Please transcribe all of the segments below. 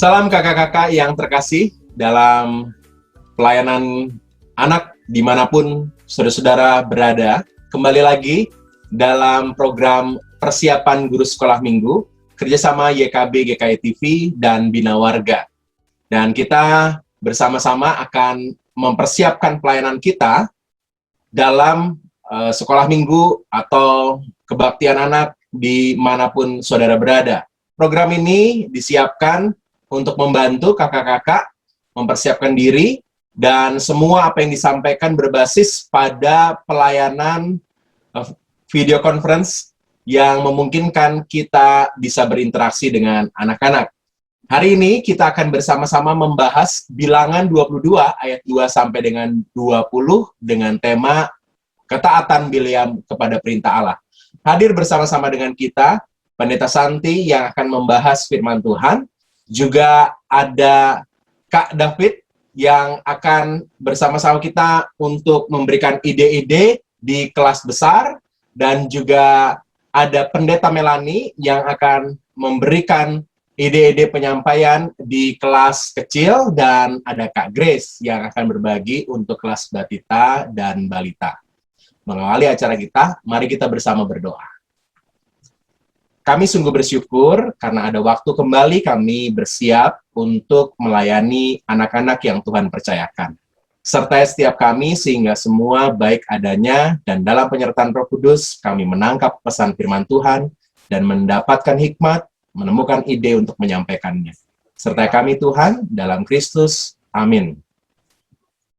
Salam kakak-kakak yang terkasih dalam pelayanan anak dimanapun saudara-saudara berada. Kembali lagi dalam program persiapan guru sekolah minggu kerjasama YKB GKI TV dan Bina Warga. Dan kita bersama-sama akan mempersiapkan pelayanan kita dalam sekolah minggu atau kebaktian anak dimanapun saudara berada. Program ini disiapkan untuk membantu kakak-kakak mempersiapkan diri dan semua apa yang disampaikan berbasis pada pelayanan video conference yang memungkinkan kita bisa berinteraksi dengan anak-anak. Hari ini kita akan bersama-sama membahas Bilangan 22 ayat 2 sampai dengan 20 dengan tema ketaatan Bileam kepada perintah Allah. Hadir bersama-sama dengan kita Pendeta Santi yang akan membahas firman Tuhan. Juga ada Kak David yang akan bersama-sama kita untuk memberikan ide-ide di kelas besar, dan juga ada Pendeta Melani yang akan memberikan ide-ide penyampaian di kelas kecil, dan ada Kak Grace yang akan berbagi untuk kelas batita dan balita. Mengawali acara kita, mari kita bersama berdoa. Kami sungguh bersyukur karena ada waktu kembali kami bersiap untuk melayani anak-anak yang Tuhan percayakan. Sertai setiap kami sehingga semua baik adanya, dan dalam penyertaan Roh Kudus kami menangkap pesan firman Tuhan dan mendapatkan hikmat, menemukan ide untuk menyampaikannya. Sertai kami Tuhan, dalam Kristus. Amin.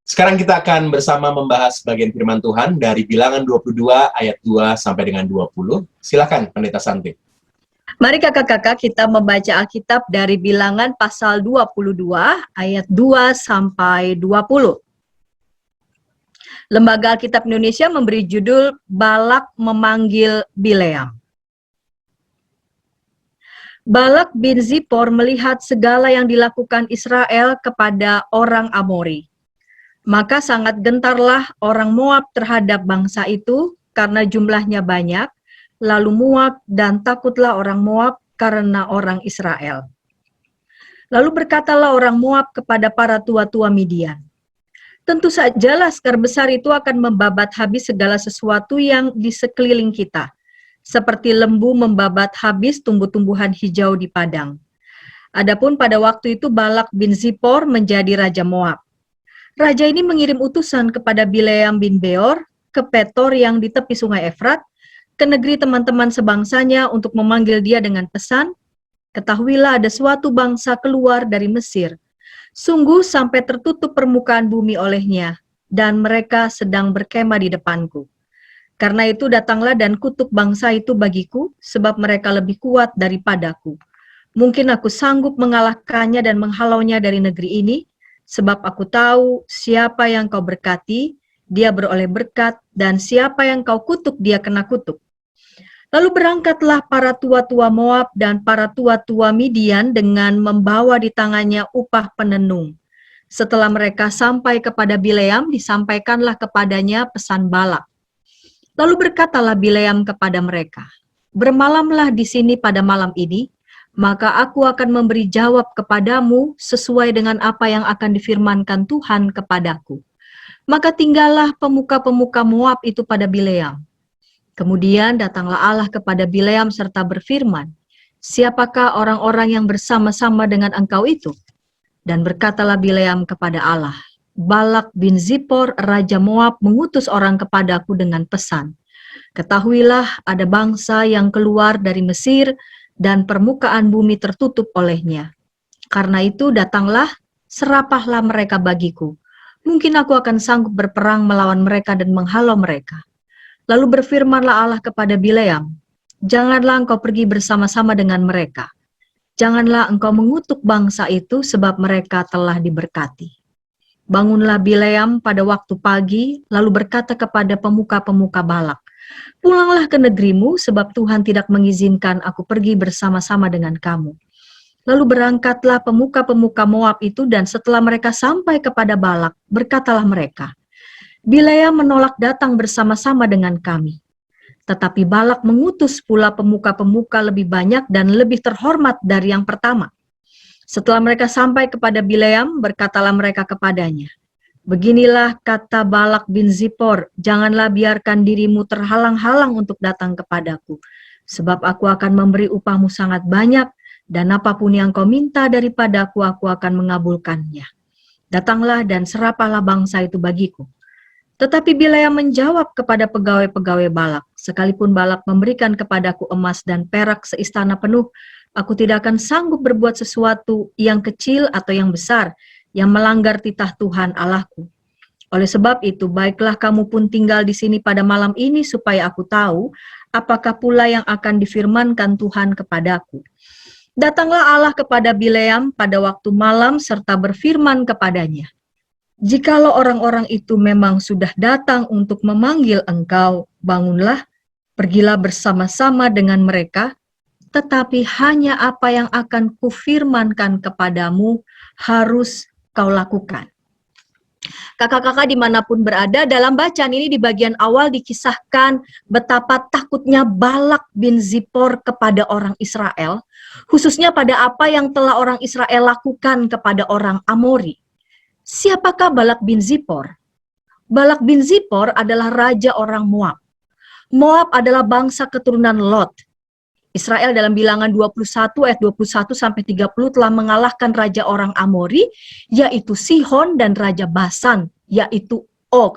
Sekarang kita akan bersama membahas bagian firman Tuhan dari Bilangan 22 ayat 2 sampai dengan 20. Silakan Pendeta Santi. Mari kakak-kakak kita membaca Alkitab dari Bilangan pasal 22 ayat 2 sampai 20. Lembaga Alkitab Indonesia memberi judul Balak memanggil Bileam. Balak bin Zippor melihat segala yang dilakukan Israel kepada orang Amori. Maka sangat gentarlah orang Moab terhadap bangsa itu karena jumlahnya banyak. Lalu muak dan takutlah orang Moab karena orang Israel. Lalu berkatalah orang Moab kepada para tua-tua Midian, tentu saja laskar besar itu akan membabat habis segala sesuatu yang di sekeliling kita, seperti lembu membabat habis tumbuh-tumbuhan hijau di padang. Adapun pada waktu itu Balak bin Zippor menjadi raja Moab. Raja ini mengirim utusan kepada Bileam bin Beor ke Petor yang di tepi sungai Efrat, ke negeri teman-teman sebangsanya untuk memanggil dia dengan pesan, ketahuilah ada suatu bangsa keluar dari Mesir, sungguh sampai tertutup permukaan bumi olehnya, dan mereka sedang berkemah di depanku. Karena itu datanglah dan kutuk bangsa itu bagiku, sebab mereka lebih kuat daripadaku. Mungkin aku sanggup mengalahkannya dan menghalaunya dari negeri ini, sebab aku tahu siapa yang kau berkati, dia beroleh berkat, dan siapa yang kau kutuk, dia kena kutuk. Lalu berangkatlah para tua-tua Moab dan para tua-tua Midian dengan membawa di tangannya upah penenung. Setelah mereka sampai kepada Bileam, disampaikanlah kepadanya pesan Balak. Lalu berkatalah Bileam kepada mereka, bermalamlah di sini pada malam ini, maka aku akan memberi jawab kepadamu sesuai dengan apa yang akan difirmankan Tuhan kepadaku. Maka tinggallah pemuka-pemuka Moab itu pada Bileam. Kemudian datanglah Allah kepada Bileam serta berfirman, siapakah orang-orang yang bersama-sama dengan engkau itu? Dan berkatalah Bileam kepada Allah, Balak bin Zippor, raja Moab, mengutus orang kepadaku dengan pesan, ketahuilah ada bangsa yang keluar dari Mesir dan permukaan bumi tertutup olehnya. Karena itu datanglah, serapahlah mereka bagiku. Mungkin aku akan sanggup berperang melawan mereka dan menghalau mereka. Lalu berfirmanlah Allah kepada Bileam, janganlah engkau pergi bersama-sama dengan mereka. Janganlah engkau mengutuk bangsa itu sebab mereka telah diberkati. Bangunlah Bileam pada waktu pagi, lalu berkata kepada pemuka-pemuka Balak, pulanglah ke negerimu sebab Tuhan tidak mengizinkan aku pergi bersama-sama dengan kamu. Lalu berangkatlah pemuka-pemuka Moab itu, dan setelah mereka sampai kepada Balak, berkatalah mereka, Bileam menolak datang bersama-sama dengan kami. Tetapi Balak mengutus pula pemuka-pemuka lebih banyak dan lebih terhormat dari yang pertama. Setelah mereka sampai kepada Bileam, berkatalah mereka kepadanya, "Beginilah kata Balak bin Zipor, janganlah biarkan dirimu terhalang-halang untuk datang kepadaku, sebab aku akan memberi upahmu sangat banyak, dan apapun yang kau minta daripadaku, aku akan mengabulkannya. Datanglah dan serapahlah bangsa itu bagiku." Tetapi Bileam menjawab kepada pegawai-pegawai Balak, "Sekalipun Balak memberikan kepadaku emas dan perak seistana penuh, aku tidak akan sanggup berbuat sesuatu yang kecil atau yang besar, yang melanggar titah Tuhan Allahku. Oleh sebab itu, baiklah kamu pun tinggal di sini pada malam ini, supaya aku tahu apakah pula yang akan difirmankan Tuhan kepadaku." Datanglah Allah kepada Bileam pada waktu malam serta berfirman kepadanya, "Jikalau orang-orang itu memang sudah datang untuk memanggil engkau, bangunlah, pergilah bersama-sama dengan mereka, tetapi hanya apa yang akan kufirmankan kepadamu harus kau lakukan." Kakak-kakak dimanapun berada, dalam bacaan ini di bagian awal dikisahkan betapa takutnya Balak bin Zipor kepada orang Israel, khususnya pada apa yang telah orang Israel lakukan kepada orang Amori. Siapakah Balak bin Zipor? Balak bin Zipor adalah raja orang Moab. Moab adalah bangsa keturunan Lot. Israel dalam Bilangan 21 ayat 21 sampai 30 telah mengalahkan raja orang Amori, yaitu Sihon, dan raja Basan, yaitu Og.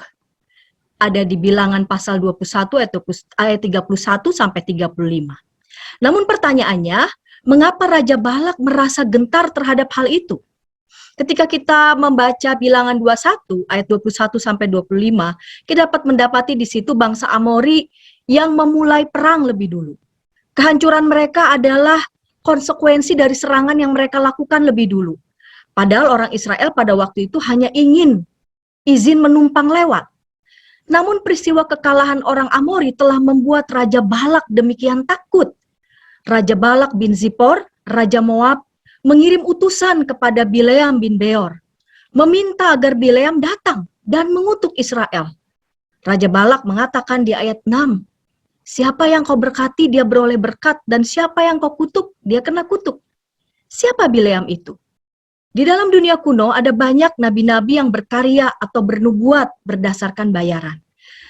Ada di Bilangan pasal 21 ayat 31 sampai 35. Namun pertanyaannya, mengapa Raja Balak merasa gentar terhadap hal itu? Ketika kita membaca Bilangan 21 ayat 21 sampai 25, kita dapat mendapati di situ bangsa Amori yang memulai perang lebih dulu. Kehancuran mereka adalah konsekuensi dari serangan yang mereka lakukan lebih dulu. Padahal orang Israel pada waktu itu hanya ingin izin menumpang lewat. Namun peristiwa kekalahan orang Amori telah membuat Raja Balak demikian takut. Raja Balak bin Zipor, Raja Moab, mengirim utusan kepada Bileam bin Beor, meminta agar Bileam datang dan mengutuk Israel. Raja Balak mengatakan di ayat 6, "Siapa yang kau berkati, dia beroleh berkat, dan siapa yang kau kutuk, dia kena kutuk." Siapa Bileam itu? Di dalam dunia kuno ada banyak nabi-nabi yang berkarya atau bernubuat berdasarkan bayaran.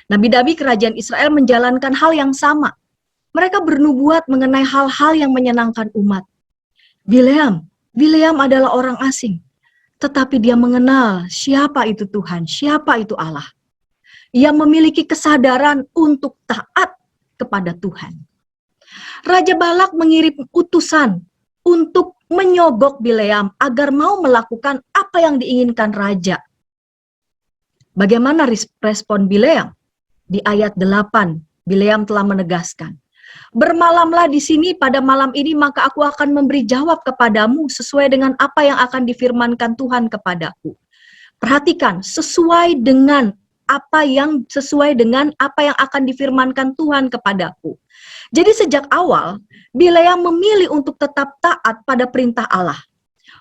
Nabi-nabi kerajaan Israel menjalankan hal yang sama. Mereka bernubuat mengenai hal-hal yang menyenangkan umat. Bileam adalah orang asing, tetapi dia mengenal siapa itu Tuhan, siapa itu Allah. Ia memiliki kesadaran untuk taat kepada Tuhan. Raja Balak mengirim utusan untuk menyogok Bileam agar mau melakukan apa yang diinginkan raja. Bagaimana respon Bileam? Di ayat 8, Bileam telah menegaskan, "Bermalamlah di sini pada malam ini, maka aku akan memberi jawab kepadamu sesuai dengan apa yang akan difirmankan Tuhan kepadaku." Perhatikan, sesuai dengan apa yang akan difirmankan Tuhan kepadaku. Jadi sejak awal, Bileam memilih untuk tetap taat pada perintah Allah.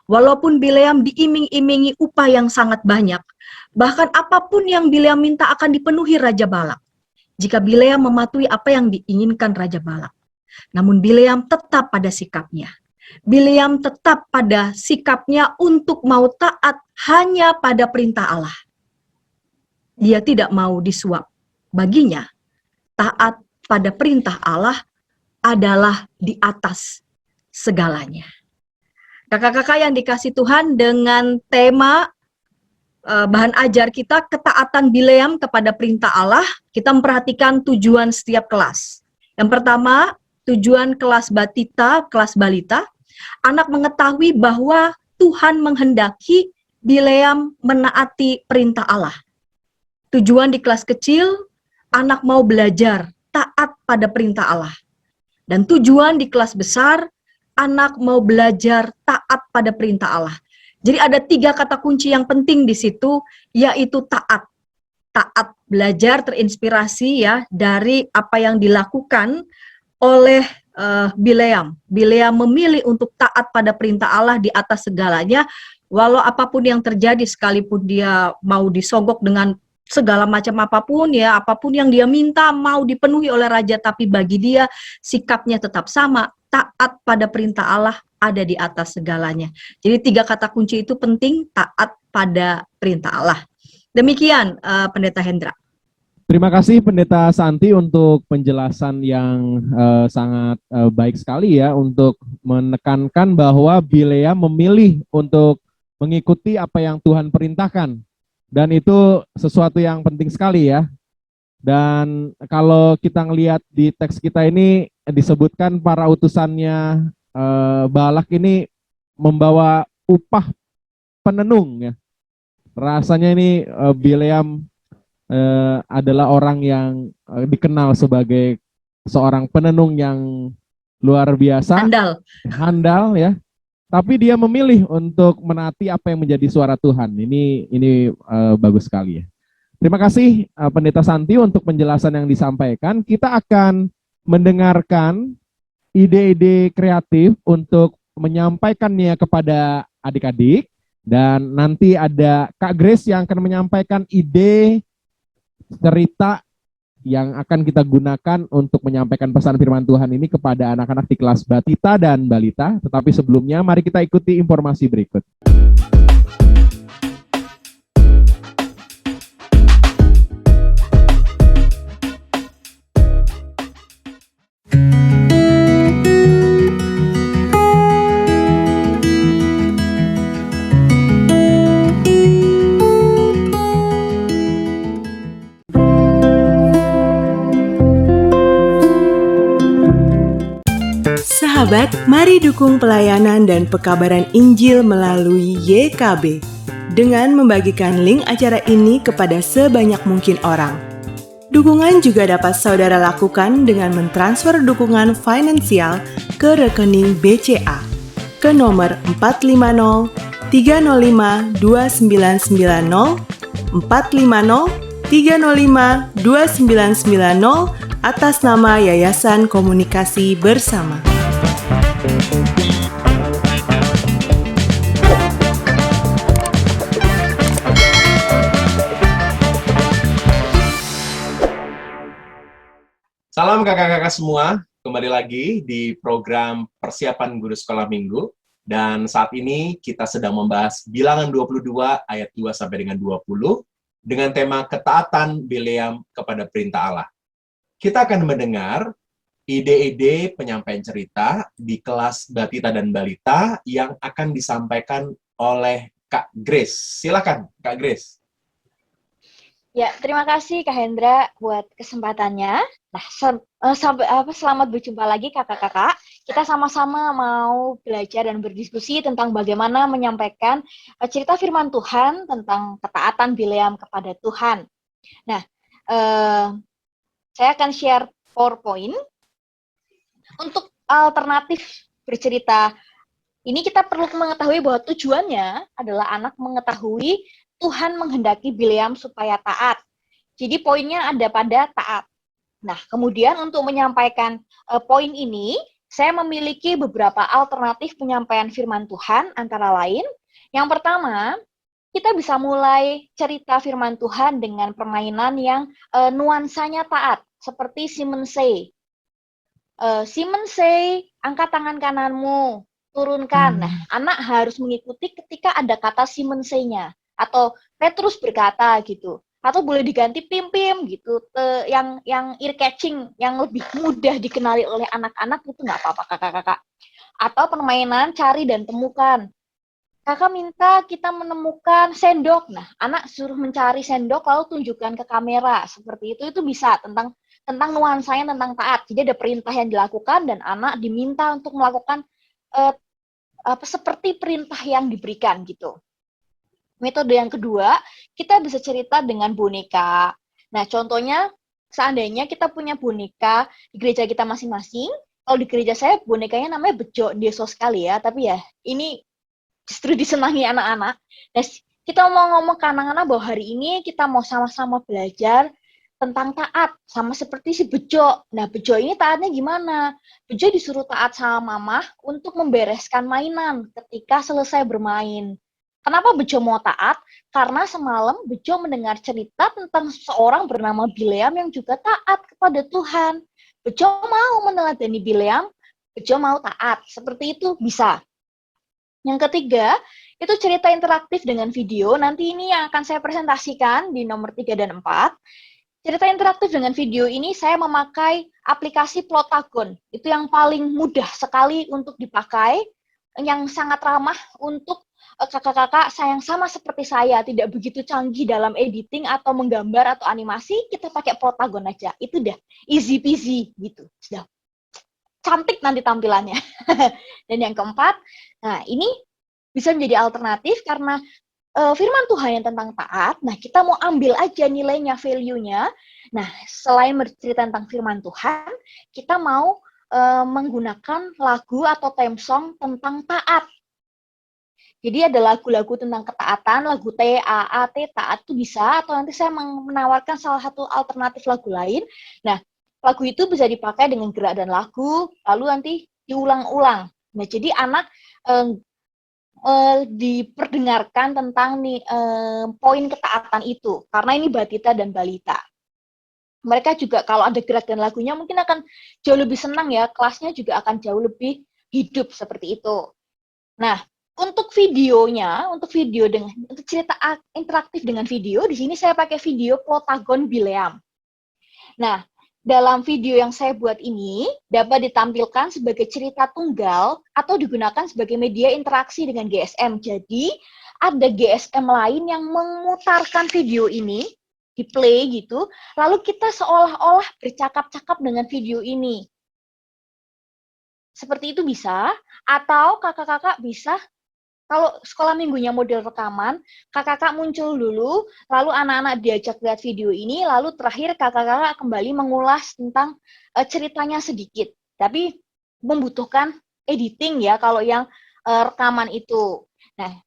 Walaupun Bileam diiming-imingi upah yang sangat banyak, bahkan apapun yang Bileam minta akan dipenuhi Raja Balak, jika Bileam mematuhi apa yang diinginkan Raja Balak. Namun Bileam tetap pada sikapnya. Bileam tetap pada sikapnya untuk mau taat hanya pada perintah Allah. Dia tidak mau disuap. Baginya, taat pada perintah Allah adalah di atas segalanya. Kakak-kakak yang dikasih Tuhan, dengan tema bahan ajar kita, ketaatan Bileam kepada perintah Allah, kita memperhatikan tujuan setiap kelas. Yang pertama, tujuan kelas batita, kelas balita, anak mengetahui bahwa Tuhan menghendaki Bileam menaati perintah Allah. Tujuan di kelas kecil, anak mau belajar taat pada perintah Allah. Dan tujuan di kelas besar, anak mau belajar taat pada perintah Allah. Jadi ada 3 kata kunci yang penting di situ, yaitu taat. Taat, belajar terinspirasi ya dari apa yang dilakukan oleh Bileam. Bileam memilih untuk taat pada perintah Allah di atas segalanya, walau apapun yang terjadi, sekalipun dia mau disogok dengan segala macam apapun yang dia minta mau dipenuhi oleh raja, tapi bagi dia sikapnya tetap sama, taat pada perintah Allah ada di atas segalanya. Jadi 3 kata kunci itu penting, taat pada perintah Allah. Demikian Pendeta Hendra. Terima kasih Pendeta Santi untuk penjelasan yang sangat baik sekali ya, untuk menekankan bahwa Bileam memilih untuk mengikuti apa yang Tuhan perintahkan. Dan itu sesuatu yang penting sekali ya. Dan kalau kita ngelihat di teks kita ini disebutkan para utusannya Balak ini membawa upah penenung ya. Rasanya ini Bileam adalah orang yang dikenal sebagai seorang penenung yang luar biasa, handal ya. Tapi dia memilih untuk menaati apa yang menjadi suara Tuhan. Ini bagus sekali ya. Terima kasih Pendeta Santi untuk penjelasan yang disampaikan. Kita akan mendengarkan ide-ide kreatif untuk menyampaikannya kepada adik-adik, dan nanti ada Kak Grace yang akan menyampaikan ide cerita yang akan kita gunakan untuk menyampaikan pesan firman Tuhan ini kepada anak-anak di kelas Batita dan Balita. Tetapi sebelumnya mari kita ikuti informasi berikut. Sahabat, mari dukung pelayanan dan pekabaran Injil melalui YKB dengan membagikan link acara ini kepada sebanyak mungkin orang. Dukungan juga dapat saudara lakukan dengan mentransfer dukungan finansial ke rekening BCA ke nomor 450 305 2990 450 305 2990 atas nama Yayasan Komunikasi Bersama. Salam kakak-kakak semua, kembali lagi di program Persiapan Guru Sekolah Minggu. Dan saat ini kita sedang membahas Bilangan 22 ayat 2 sampai dengan 20 dengan tema ketaatan Bileam kepada perintah Allah. Kita akan mendengar ide-ide penyampaian cerita di kelas Batita dan Balita yang akan disampaikan oleh Kak Grace. Silakan Kak Grace. Ya, terima kasih Kak Hendra buat kesempatannya. Nah, selamat berjumpa lagi kakak-kakak. Kita sama-sama mau belajar dan berdiskusi tentang bagaimana menyampaikan cerita firman Tuhan tentang ketaatan Bileam kepada Tuhan. Nah, saya akan share PowerPoint. Untuk alternatif bercerita ini kita perlu mengetahui bahwa tujuannya adalah anak mengetahui Tuhan menghendaki Bileam supaya taat. Jadi poinnya ada pada taat. Nah, kemudian untuk menyampaikan poin ini, saya memiliki beberapa alternatif penyampaian firman Tuhan, antara lain, yang pertama, kita bisa mulai cerita firman Tuhan dengan permainan yang nuansanya taat, seperti Simon Say. Simon Say, angkat tangan kananmu, turunkan. Nah, anak harus mengikuti ketika ada kata Simon Say-nya. Atau Petrus berkata gitu, atau boleh diganti pim-pim gitu, yang ear catching, yang lebih mudah dikenali oleh anak-anak itu nggak apa-apa kakak-kakak. Atau permainan cari dan temukan. Kakak minta kita menemukan sendok, nah anak suruh mencari sendok lalu tunjukkan ke kamera, seperti itu bisa tentang nuansanya tentang taat. Jadi ada perintah yang dilakukan dan anak diminta untuk melakukan seperti perintah yang diberikan gitu. Metode yang kedua, kita bisa cerita dengan boneka. Nah, contohnya, seandainya kita punya boneka di gereja kita masing-masing, kalau di gereja saya bonekanya namanya Bejo, Deso sekali ya, tapi ya ini justru disenangi anak-anak. Nah, kita mau ngomong ke anak-anak bahwa hari ini kita mau sama-sama belajar tentang taat, sama seperti si Bejo. Nah, Bejo ini taatnya gimana? Bejo disuruh taat sama mama untuk membereskan mainan ketika selesai bermain. Kenapa Bejo mau taat? Karena semalam Bejo mendengar cerita tentang seorang bernama Bileam yang juga taat kepada Tuhan. Bejo mau meneladani Bileam Bejo mau taat, seperti itu bisa. Yang ketiga, itu cerita interaktif dengan video. Nanti ini yang akan saya presentasikan di nomor 3 dan 4. Cerita interaktif dengan video ini saya memakai aplikasi Plotagon. Itu yang paling mudah sekali untuk dipakai, yang sangat ramah untuk kakak-kakak yang sama seperti saya, tidak begitu canggih dalam editing atau menggambar atau animasi, kita pakai Plotagon aja. Itu dah easy peasy gitu. Sudah cantik nanti tampilannya. Dan yang keempat, nah ini bisa menjadi alternatif karena firman Tuhan yang tentang taat. Nah, kita mau ambil aja nilainya, value-nya. Nah, selain bercerita tentang firman Tuhan, kita mau menggunakan lagu atau theme song tentang taat. Jadi ada lagu-lagu tentang ketaatan, lagu T-A-A-T, taat itu bisa, atau nanti saya menawarkan salah satu alternatif lagu lain. Nah, lagu itu bisa dipakai dengan gerak dan lagu, lalu nanti diulang-ulang. Nah, jadi anak diperdengarkan tentang poin ketaatan itu, karena ini batita dan balita. Mereka juga kalau ada gerak dan lagunya mungkin akan jauh lebih senang ya, kelasnya juga akan jauh lebih hidup seperti itu. Nah, untuk videonya, untuk cerita interaktif dengan video, di sini saya pakai video Plotagon Bileam. Nah, dalam video yang saya buat ini dapat ditampilkan sebagai cerita tunggal atau digunakan sebagai media interaksi dengan GSM. Jadi, ada GSM lain yang memutarkan video ini, di play gitu, lalu kita seolah-olah bercakap-cakap dengan video ini. Seperti itu bisa, atau kakak-kakak bisa, kalau sekolah minggunya model rekaman, kakak-kakak muncul dulu, lalu anak-anak diajak lihat video ini, lalu terakhir kakak-kakak kembali mengulas tentang ceritanya sedikit. Tapi membutuhkan editing ya kalau yang rekaman itu. Nah,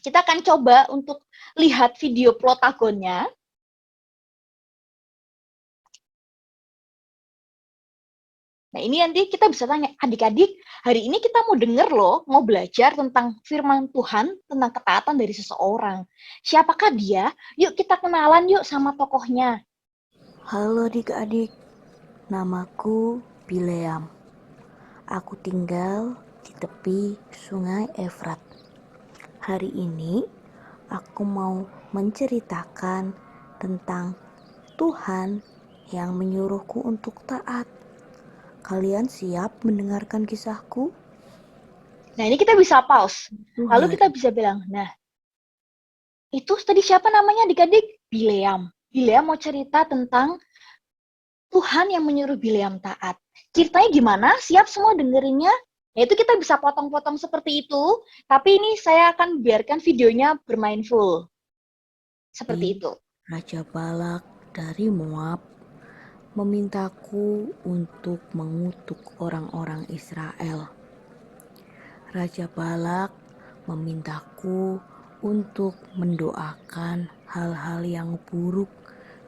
kita akan coba untuk lihat video Plotagonnya. Nah, ini nanti kita bisa tanya, adik-adik, hari ini kita mau denger loh, mau belajar tentang firman Tuhan, tentang ketaatan dari seseorang. Siapakah dia? Yuk kita kenalan yuk sama tokohnya. Halo adik-adik, namaku Bileam. Aku tinggal di tepi sungai Efrat. Hari ini aku mau menceritakan tentang Tuhan yang menyuruhku untuk taat. Kalian siap mendengarkan kisahku? Nah, ini kita bisa pause. Lalu kita bisa bilang, nah, itu tadi siapa namanya adik-adik? Bileam. Bileam mau cerita tentang Tuhan yang menyuruh Bileam taat. Ceritanya gimana? Siap semua dengerinnya? Nah, itu kita bisa potong-potong seperti itu, tapi ini saya akan biarkan videonya bermain full. Seperti itu. Raja Balak dari Moab memintaku untuk mengutuk orang-orang Israel. Raja Balak memintaku untuk mendoakan hal-hal yang buruk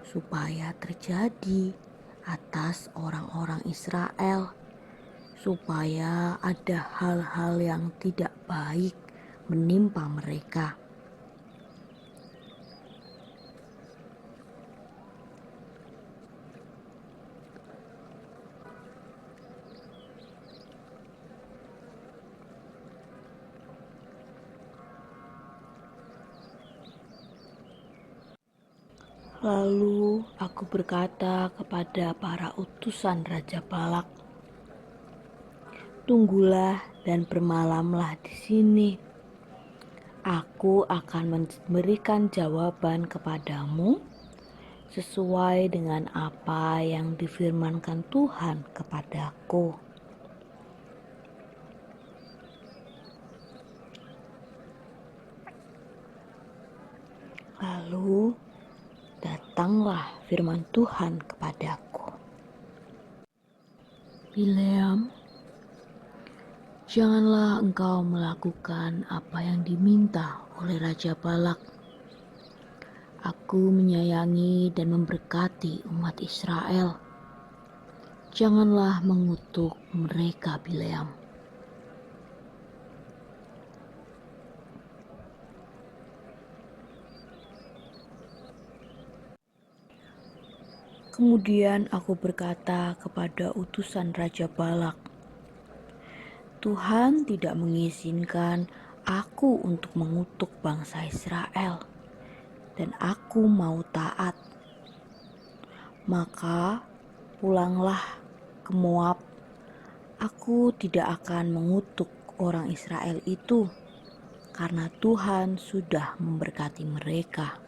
supaya terjadi atas orang-orang Israel, supaya ada hal-hal yang tidak baik menimpa mereka. Lalu aku berkata kepada para utusan Raja Balak, "Tunggulah dan bermalamlah di sini. Aku akan memberikan jawaban kepadamu sesuai dengan apa yang difirmankan Tuhan kepadaku." Lalu datanglah firman Tuhan kepadaku. Bileam, janganlah engkau melakukan apa yang diminta oleh Raja Balak. Aku menyayangi dan memberkati umat Israel. Janganlah mengutuk mereka, Bileam. Kemudian aku berkata kepada utusan Raja Balak, Tuhan tidak mengizinkan aku untuk mengutuk bangsa Israel, dan aku mau taat. Maka pulanglah ke Moab. Aku tidak akan mengutuk orang Israel itu, karena Tuhan sudah memberkati mereka.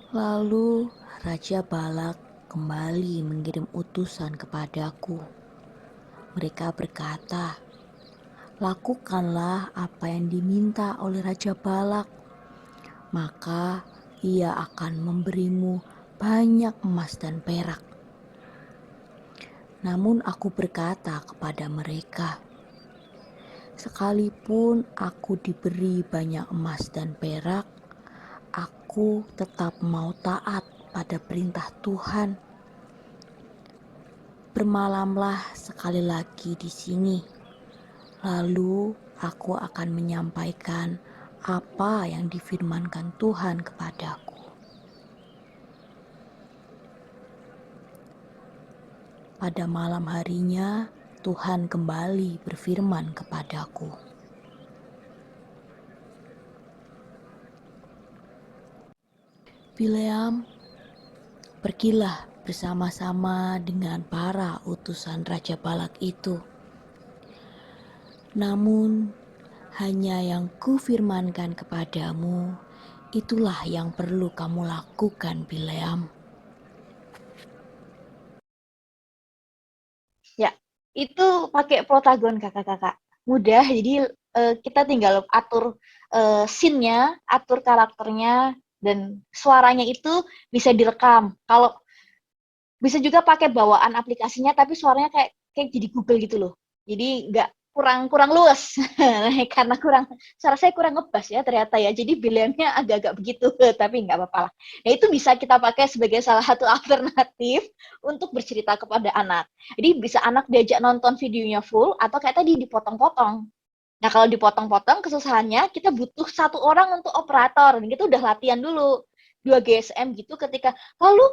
Lalu Raja Balak kembali mengirim utusan kepadaku. Mereka berkata, "Lakukanlah apa yang diminta oleh Raja Balak, maka ia akan memberimu banyak emas dan perak." Namun aku berkata kepada mereka, "Sekalipun aku diberi banyak emas dan perak, aku tetap mau taat pada perintah Tuhan. Bermalamlah sekali lagi di sini, lalu aku akan menyampaikan apa yang difirmankan Tuhan kepadaku." Pada malam harinya, Tuhan kembali berfirman kepadaku, "Bileam, pergilah bersama-sama dengan para utusan Raja Balak itu. Namun, hanya yang kufirmankan kepadamu, itulah yang perlu kamu lakukan, Bileam." Ya, itu pakai protagon kakak-kakak. Mudah, jadi kita tinggal atur scene-nya, atur karakternya, dan suaranya itu bisa direkam. Kalau bisa juga pakai bawaan aplikasinya, tapi suaranya kayak jadi Google gitu loh. Jadi nggak kurang luas karena suara saya kurang ngebas ya ternyata ya. Jadi pilihannya agak-agak begitu, tapi nggak apa-apa lah. Nah itu bisa kita pakai sebagai salah satu alternatif untuk bercerita kepada anak. Jadi bisa anak diajak nonton videonya full atau kayak tadi dipotong-potong. Nah kalau dipotong-potong kesusahannya kita butuh satu orang untuk operator. Dan kita udah latihan dulu 2 GSM gitu ketika lalu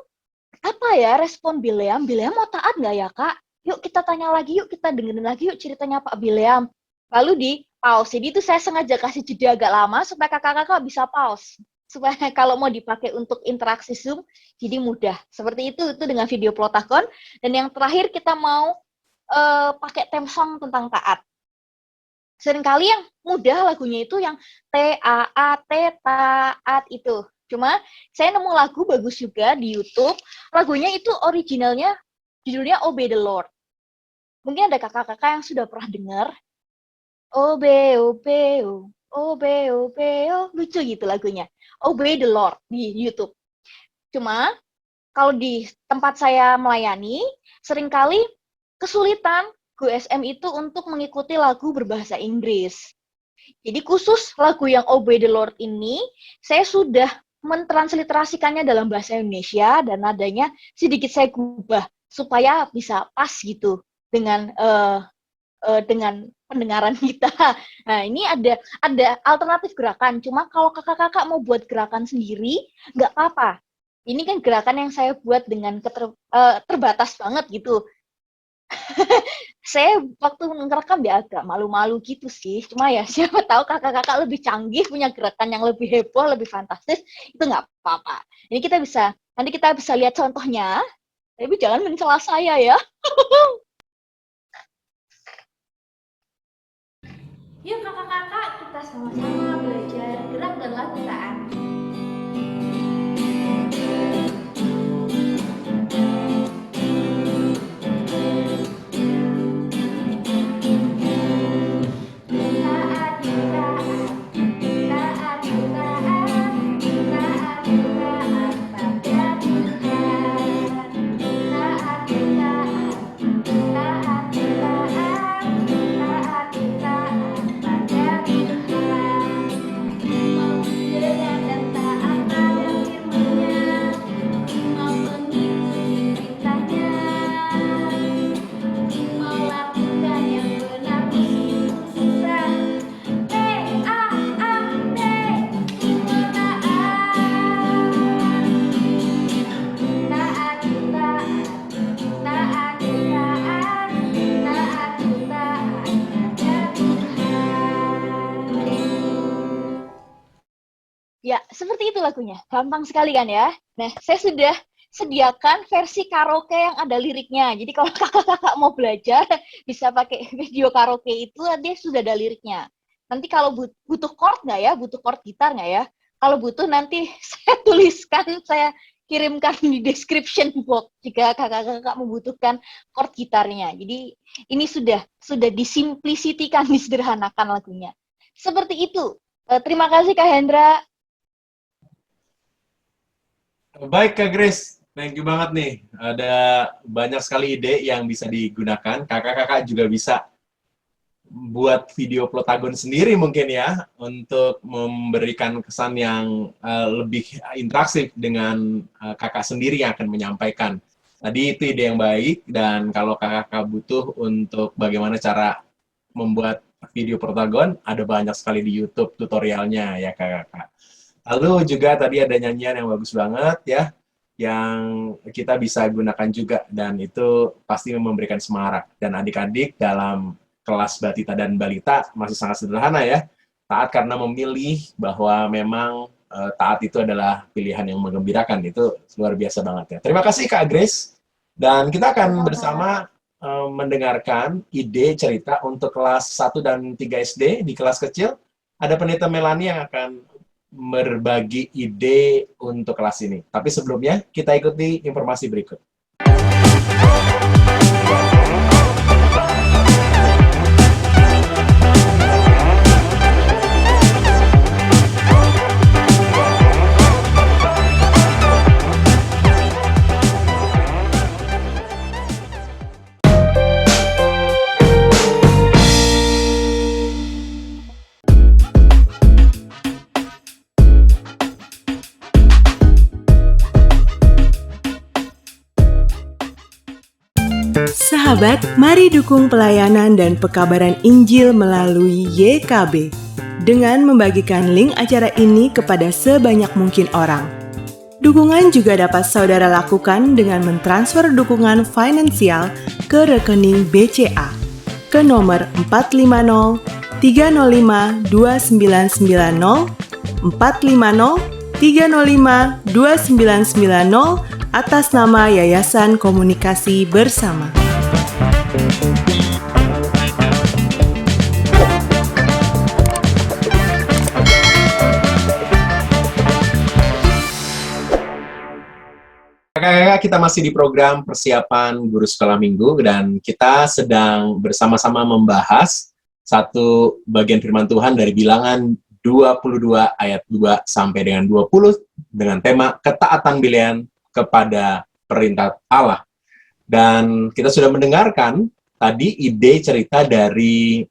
apa ya respon Bileam? Bileam mau taat nggak ya kak? Yuk kita tanya lagi, yuk kita dengerin lagi yuk ceritanya Pak Bileam. Lalu di pause. Jadi itu saya sengaja kasih jeda agak lama supaya kakak-kakak bisa pause. Supaya kalau mau dipakai untuk interaksi Zoom, jadi mudah. Seperti itu dengan video Plotagon. Dan yang terakhir kita mau pakai theme song tentang taat. Seringkali yang mudah lagunya itu yang T-A-A-T, taat itu. Cuma saya nemu lagu bagus juga di YouTube. Lagunya itu originalnya judulnya Obey the Lord. Mungkin ada kakak-kakak yang sudah pernah dengar. Obey, obey, obey, obey, lucu gitu lagunya. Obey the Lord di YouTube. Cuma kalau di tempat saya melayani, seringkali kesulitan GSM itu untuk mengikuti lagu berbahasa Inggris. Jadi khusus lagu yang Obey the Lord ini, saya sudah mentransliterasikannya dalam bahasa Indonesia dan nadanya sedikit saya ubah supaya bisa pas gitu dengan pendengaran kita. Nah ini ada alternatif gerakan. Cuma kalau kakak-kakak mau buat gerakan sendiri, nggak apa-apa. Ini kan gerakan yang saya buat dengan terbatas banget gitu. Saya waktu ngerekam ya agak malu-malu gitu sih. Cuma ya siapa tahu kakak-kakak lebih canggih, punya gerakan yang lebih heboh, lebih fantastis, itu nggak apa-apa. Ini nanti kita bisa lihat contohnya, tapi jangan mencela saya ya. Yuk kakak-kakak, kita sama-sama belajar gerak dan lagu taat. Dengan Ya, seperti itu lagunya. Gampang sekali kan ya. Nah, saya sudah sediakan versi karaoke yang ada liriknya. Jadi kalau kakak-kakak mau belajar, bisa pakai video karaoke itu, dia sudah ada liriknya. Nanti kalau butuh chord nggak ya? Butuh chord gitar nggak ya? Kalau butuh nanti saya tuliskan, saya kirimkan di description box jika kakak-kakak membutuhkan chord gitarnya. Jadi ini sudah disimplisitikan, disederhanakan lagunya. Seperti itu. Terima kasih Kak Hendra. Baik Kak Grace, thank you banget nih. Ada banyak sekali ide yang bisa digunakan. Kakak-kakak juga bisa buat video protagon sendiri mungkin ya, untuk memberikan kesan yang lebih interaktif dengan kakak sendiri yang akan menyampaikan. Tadi itu ide yang baik, dan kalau kakak-kakak butuh untuk bagaimana cara membuat video protagon, ada banyak sekali di YouTube tutorialnya ya kakak-kakak. Lalu juga tadi ada nyanyian yang bagus banget ya, yang kita bisa gunakan juga, dan itu pasti memberikan semangat. Dan adik-adik dalam kelas Batita dan Balita masih sangat sederhana ya, taat karena memilih bahwa memang taat itu adalah pilihan yang menggembirakan. Itu luar biasa banget ya. Terima kasih Kak Grace, dan kita akan bersama mendengarkan ide cerita untuk kelas 1 dan 3 SD di kelas kecil. Ada Pendeta Melani yang akan berbagi ide untuk kelas ini. Tapi sebelumnya, kita ikuti informasi berikut. Sahabat, mari dukung pelayanan dan pekabaran Injil melalui YKB dengan membagikan link acara ini kepada sebanyak mungkin orang. Dukungan juga dapat saudara lakukan dengan mentransfer dukungan finansial ke rekening BCA ke nomor 450 305 2990 450 305 2990 atas nama Yayasan Komunikasi Bersama. Kakak-kakak, kita masih di program persiapan guru sekolah minggu, dan kita sedang bersama-sama membahas satu bagian firman Tuhan dari Bilangan 22 ayat 2 sampai dengan 20 dengan tema ketaatan Bileam kepada perintah Allah. Dan kita sudah mendengarkan tadi ide cerita dari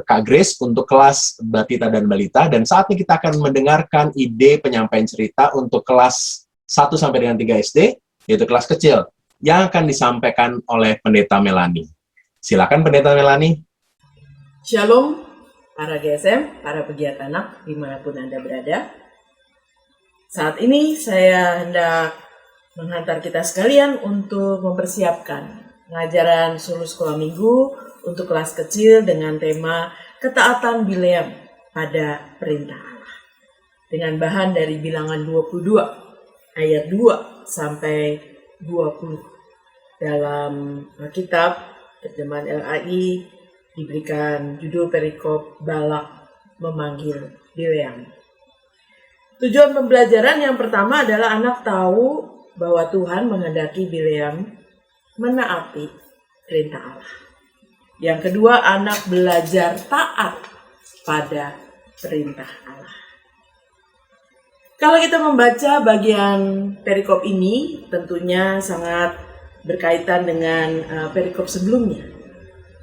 Kak Grace untuk kelas Batita dan Balita, dan saat ini kita akan mendengarkan ide penyampaian cerita untuk kelas 1 sampai dengan 3 SD, yaitu kelas kecil, yang akan disampaikan oleh Pendeta Melani. Silakan Pendeta Melani. Shalom, para GSM, para pegiat anak, dimanapun Anda berada. Saat ini saya hendak menghantar kita sekalian untuk mempersiapkan pengajaran suluh sekolah minggu untuk kelas kecil dengan tema ketaatan Bileam pada perintah Allah. Dengan bahan dari Bilangan 22 ayat 2 sampai 20. Dalam kitab terjemahan LAI diberikan judul perikop Balak memanggil Bileam. Tujuan pembelajaran yang pertama adalah anak tahu bahwa Tuhan menghendaki Bileam menaati perintah Allah. Yang kedua, anak belajar taat pada perintah Allah. Kalau kita membaca bagian perikop ini, tentunya sangat berkaitan dengan perikop sebelumnya.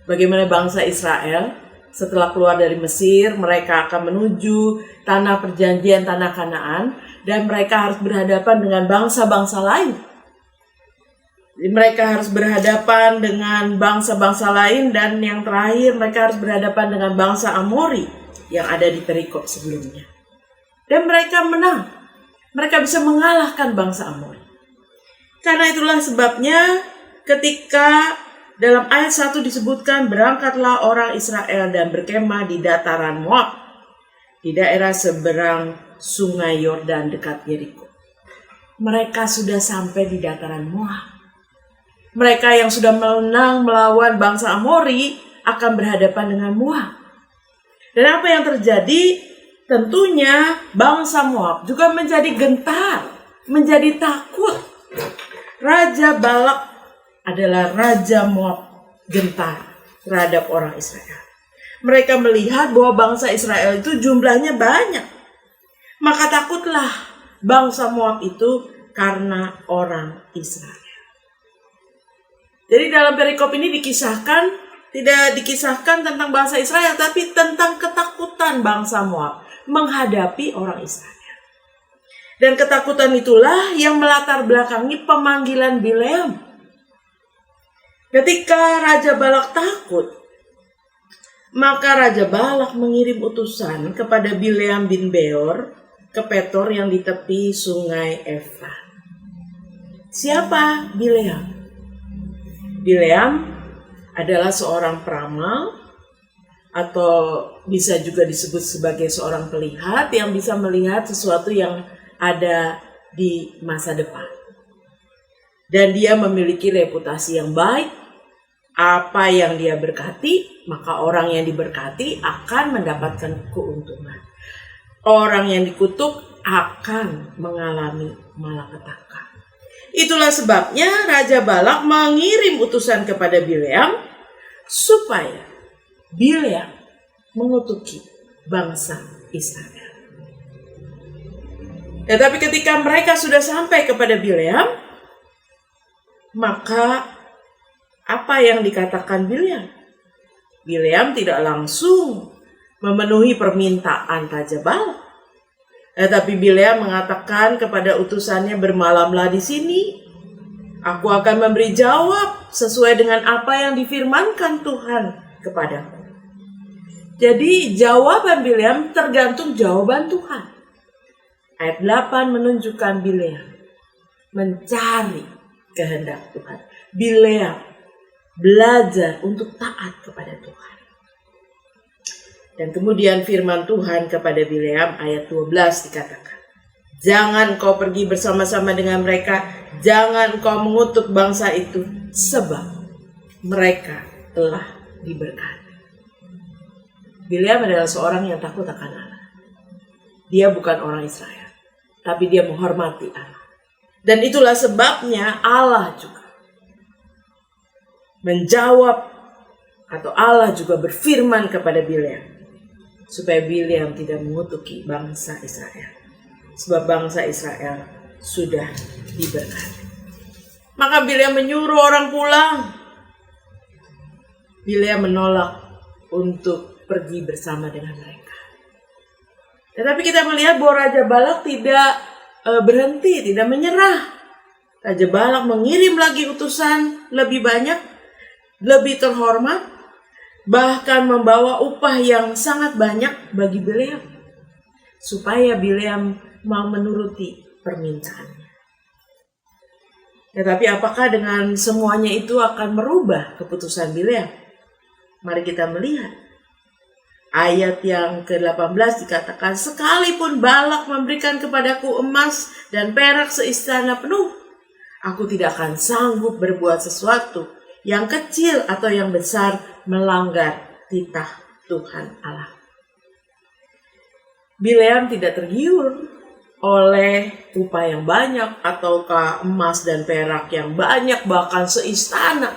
Bagaimana bangsa Israel setelah keluar dari Mesir, mereka akan menuju tanah perjanjian, tanah Kanaan, dan mereka harus berhadapan dengan bangsa-bangsa lain. Mereka harus berhadapan dengan bangsa-bangsa lain, dan yang terakhir mereka harus berhadapan dengan bangsa Amori yang ada di perikop sebelumnya. Dan mereka menang. Mereka bisa mengalahkan bangsa Amori. Karena itulah sebabnya ketika dalam ayat 1 disebutkan, berangkatlah orang Israel dan berkemah di dataran Moab, di daerah seberang sungai Yordan dekat Yeriko. Mereka sudah sampai di dataran Moab. Mereka yang sudah menang melawan bangsa Amori akan berhadapan dengan Moab. Dan apa yang terjadi? Tentunya bangsa Moab juga menjadi gentar, menjadi takut. Raja Balak adalah Raja Moab gentar terhadap orang Israel. Mereka melihat bahwa bangsa Israel itu jumlahnya banyak. Maka takutlah bangsa Moab itu karena orang Israel. Jadi dalam perikop ini tidak dikisahkan tentang bangsa Israel, tapi tentang ketakutan bangsa Moab menghadapi orang Israel. Dan ketakutan itulah yang melatar belakangi pemanggilan Bileam. Ketika Raja Balak takut, maka Raja Balak mengirim utusan kepada Bileam bin Beor ke Petor yang di tepi sungai Efrat. Siapa Bileam? Bileam adalah seorang peramal, atau bisa juga disebut sebagai seorang pelihat yang bisa melihat sesuatu yang ada di masa depan. Dan dia memiliki reputasi yang baik. Apa yang dia berkati, maka orang yang diberkati akan mendapatkan keuntungan. Orang yang dikutuk akan mengalami malapetaka. Itulah sebabnya Raja Balak mengirim utusan kepada Bileam supaya Bileam mengutuki bangsa Israel. Tetapi ketika mereka sudah sampai kepada Bileam, maka apa yang dikatakan Bileam? Bileam tidak langsung memenuhi permintaan Raja Balak. Tetapi Bileam mengatakan kepada utusannya, bermalamlah di sini. Aku akan memberi jawab sesuai dengan apa yang difirmankan Tuhan kepadaku. Jadi jawaban Bileam tergantung jawaban Tuhan. Ayat 8 menunjukkan Bileam mencari kehendak Tuhan. Bileam belajar untuk taat kepada Tuhan. Dan kemudian firman Tuhan kepada Bileam ayat 12 dikatakan, jangan kau pergi bersama-sama dengan mereka, jangan kau mengutuk bangsa itu, sebab mereka telah diberkati. Bileam adalah seorang yang takut akan Allah. Dia bukan orang Israel, tapi dia menghormati Allah. Dan itulah sebabnya Allah juga menjawab, atau Allah juga berfirman kepada Bileam supaya Bileam tidak mengutuki bangsa Israel, sebab bangsa Israel sudah diberkati. Maka Bileam menyuruh orang pulang. Bileam menolak untuk pergi bersama dengan mereka. Tetapi kita melihat bahwa Raja Balak tidak berhenti, tidak menyerah. Raja Balak mengirim lagi utusan lebih banyak, lebih terhormat, bahkan membawa upah yang sangat banyak bagi Bileam, supaya Bileam mau menuruti permintaannya. Tetapi apakah dengan semuanya itu akan merubah keputusan Bileam? Mari kita melihat. Ayat yang ke-18 dikatakan, sekalipun Balak memberikan kepadaku emas dan perak seistana penuh, aku tidak akan sanggup berbuat sesuatu yang kecil atau yang besar melanggar titah Tuhan Allah. Bileam tidak tergiur oleh upah yang banyak ataukah emas dan perak yang banyak, bahkan seistana.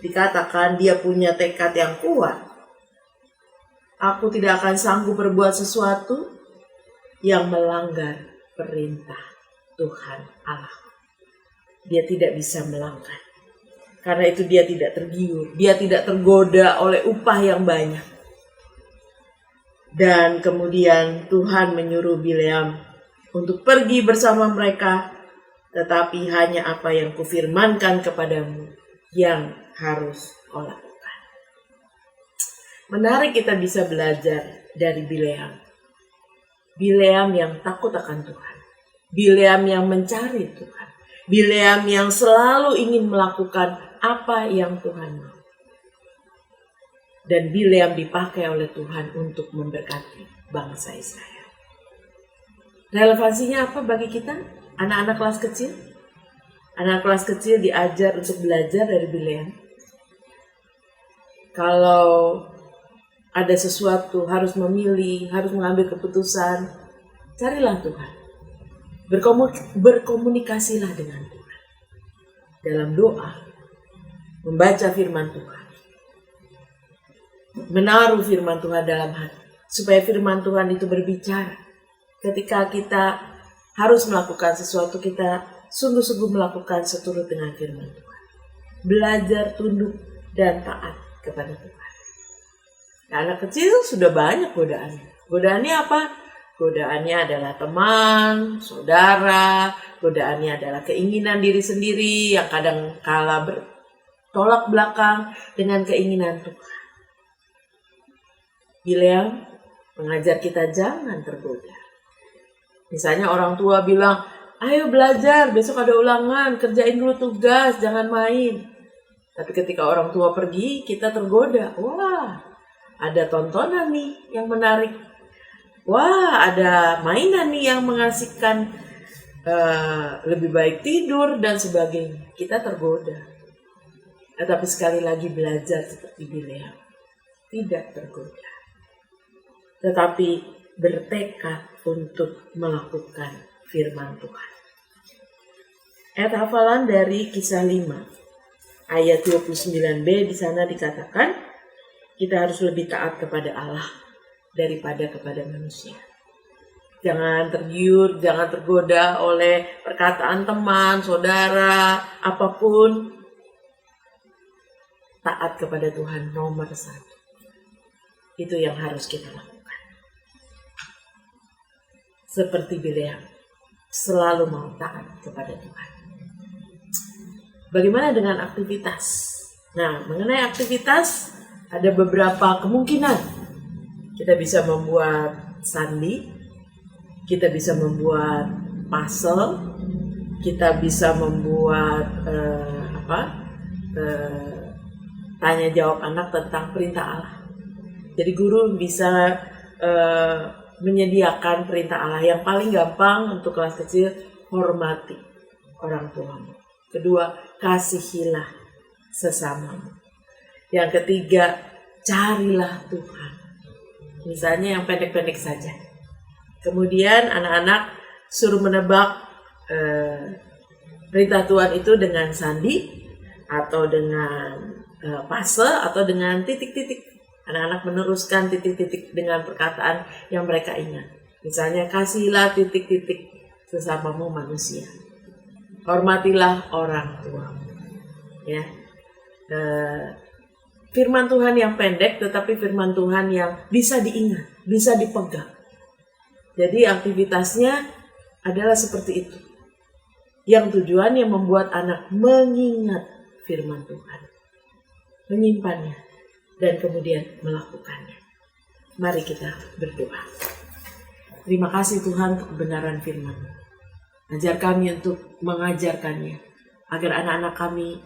Dikatakan dia punya tekad yang kuat. Aku tidak akan sanggup berbuat sesuatu yang melanggar perintah Tuhan Allah. Dia tidak bisa melanggar. Karena itu dia tidak tergiur, dia tidak tergoda oleh upah yang banyak. Dan kemudian Tuhan menyuruh Bileam untuk pergi bersama mereka, tetapi hanya apa yang kufirmankan kepadamu yang harus kau lakukan. Menarik kita bisa belajar dari Bileam. Bileam yang takut akan Tuhan. Bileam yang mencari Tuhan. Bileam yang selalu ingin melakukan apa yang Tuhan mau. Dan Bileam dipakai oleh Tuhan untuk memberkati bangsa Israel. Relevansinya apa bagi kita? Anak-anak kelas kecil? Anak kelas kecil diajar untuk belajar dari Bileam. Kalau ada sesuatu, harus memilih, harus mengambil keputusan, carilah Tuhan. Berkomunikasilah dengan Tuhan. Dalam doa, membaca firman Tuhan. Menaruh firman Tuhan dalam hati. Supaya firman Tuhan itu berbicara. Ketika kita harus melakukan sesuatu, kita sungguh-sungguh melakukan seturut dengan firman Tuhan. Belajar, tunduk, dan taat kepada Tuhan. Nah, anak kecil sudah banyak godaannya. Godaannya apa? Godaannya adalah teman, saudara, godaannya adalah keinginan diri sendiri yang kadang kala bertolak belakang dengan keinginan Tuhan. Bileam mengajar kita jangan tergoda. Misalnya orang tua bilang, ayo belajar, besok ada ulangan, kerjain dulu tugas, jangan main. Tapi ketika orang tua pergi, kita tergoda. Wah, ada tontonan nih yang menarik. Wah, ada mainan nih yang mengasihkan, lebih baik tidur dan sebagainya. Kita tergoda. Tetapi sekali lagi belajar seperti Bileam. Tidak tergoda. Tetapi bertekad untuk melakukan firman Tuhan. Ayat hafalan dari Kisah 5 ayat 29b di sana dikatakan kita harus lebih taat kepada Allah daripada kepada manusia. Jangan tergiur, jangan tergoda oleh perkataan teman, saudara, apapun. Taat kepada Tuhan nomor 1. Itu yang harus kita lakukan. Seperti Bileam, selalu mau taat kepada Tuhan. Bagaimana dengan aktivitas? Nah, mengenai aktivitas, ada beberapa kemungkinan. Kita bisa membuat sandi, kita bisa membuat puzzle, kita bisa membuat tanya jawab anak tentang perintah Allah. Jadi guru bisa menyediakan perintah Allah. Yang paling gampang untuk kelas kecil, hormati orang tuamu. Kedua, kasihilah sesamamu. Yang ketiga, carilah Tuhan. Misalnya yang pendek-pendek saja. Kemudian anak-anak suruh menebak perintah Tuhan itu dengan sandi, atau dengan puzzle, atau dengan titik-titik. Anak-anak meneruskan titik-titik dengan perkataan yang mereka ingat. Misalnya, kasihilah titik-titik sesamamu manusia. Hormatilah orang tuamu. Ya. Firman Tuhan yang pendek, tetapi firman Tuhan yang bisa diingat, bisa dipegang. Jadi aktivitasnya adalah seperti itu. Yang tujuannya membuat anak mengingat firman Tuhan. Menyimpannya. Dan kemudian melakukannya. Mari kita berdoa. Terima kasih Tuhan untuk kebenaran firman. Ajar kami untuk mengajarkannya, agar anak-anak kami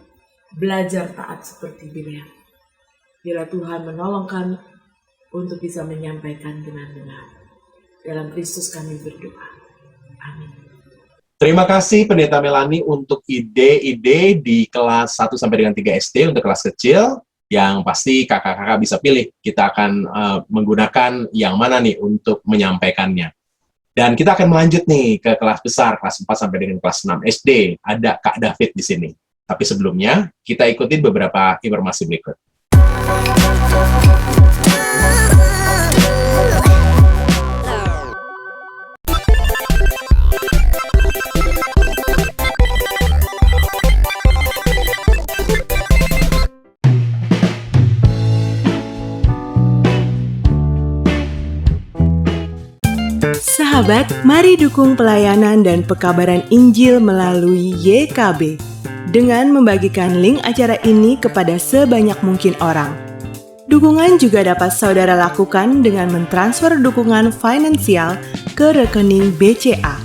belajar taat seperti Bileam. Bila Tuhan menolong kami untuk bisa menyampaikan dengan benar. Dalam Kristus kami berdoa. Amin. Terima kasih Pendeta Melani untuk ide-ide di kelas 1 sampai dengan 3 SD untuk kelas kecil. Yang pasti kakak-kakak bisa pilih, kita akan menggunakan yang mana nih untuk menyampaikannya. Dan kita akan melanjut nih ke kelas besar, kelas 4 sampai dengan kelas 6 SD. Ada Kak David di sini. Tapi sebelumnya, kita ikuti beberapa informasi berikut. Sahabat, mari dukung pelayanan dan pekabaran Injil melalui YKB dengan membagikan link acara ini kepada sebanyak mungkin orang. Dukungan juga dapat saudara lakukan dengan mentransfer dukungan finansial ke rekening BCA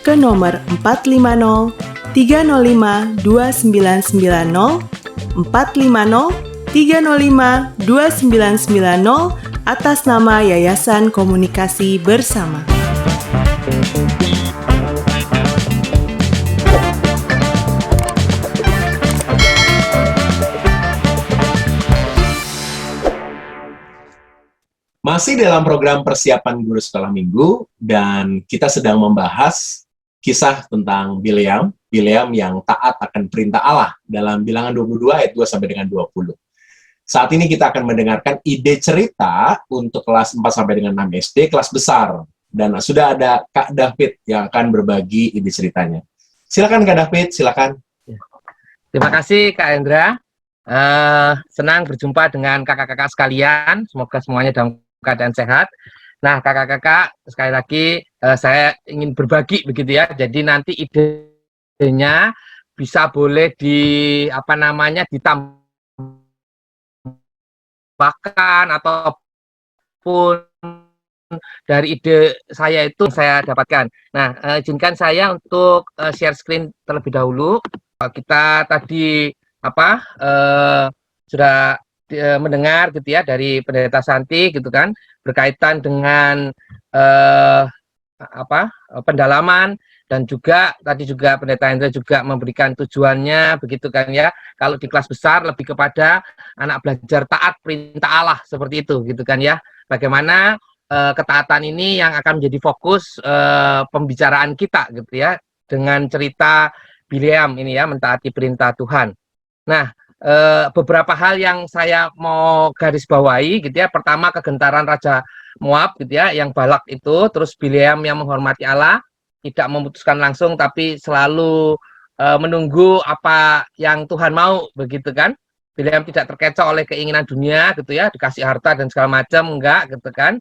ke nomor 450 305 2990 450 305 2990 atas nama Yayasan Komunikasi Bersama. Masih dalam program persiapan guru sekolah minggu, dan kita sedang membahas kisah tentang Bileam yang taat akan perintah Allah dalam Bilangan 22 ayat 2 sampai dengan 20. Saat ini kita akan mendengarkan ide cerita untuk kelas 4 sampai dengan 6 SD, kelas besar. Dan sudah ada Kak David yang akan berbagi ide ceritanya. Silakan Kak David, silakan. Terima kasih Kak Hendra. Senang berjumpa dengan kakak-kakak sekalian. Semoga semuanya dalam keadaan sehat. Nah, kakak-kakak, sekali lagi saya ingin berbagi begitu ya. Jadi nanti idenya bisa boleh ditambahkan ataupun dari ide saya itu saya dapatkan. Nah, izinkan saya untuk share screen terlebih dahulu. Kita tadi sudah mendengar gitu ya dari Pendeta Santi gitu kan, berkaitan dengan pendalaman, dan juga tadi juga Pendeta Hendra juga memberikan tujuannya begitu kan ya. Kalau di kelas besar lebih kepada anak belajar taat perintah Allah seperti itu gitu kan ya. Bagaimana ketaatan ini yang akan menjadi fokus pembicaraan kita gitu ya, dengan cerita Bileam ini ya, mentaati perintah Tuhan. Nah, beberapa hal yang saya mau garis bawahi gitu ya. Pertama, kegentaran Raja Moab gitu ya, yang Balak itu, terus Bileam yang menghormati Allah, tidak memutuskan langsung tapi selalu menunggu apa yang Tuhan mau begitu kan. Bileam tidak terkecoh oleh keinginan dunia gitu ya, dikasih harta dan segala macam, enggak gitu kan.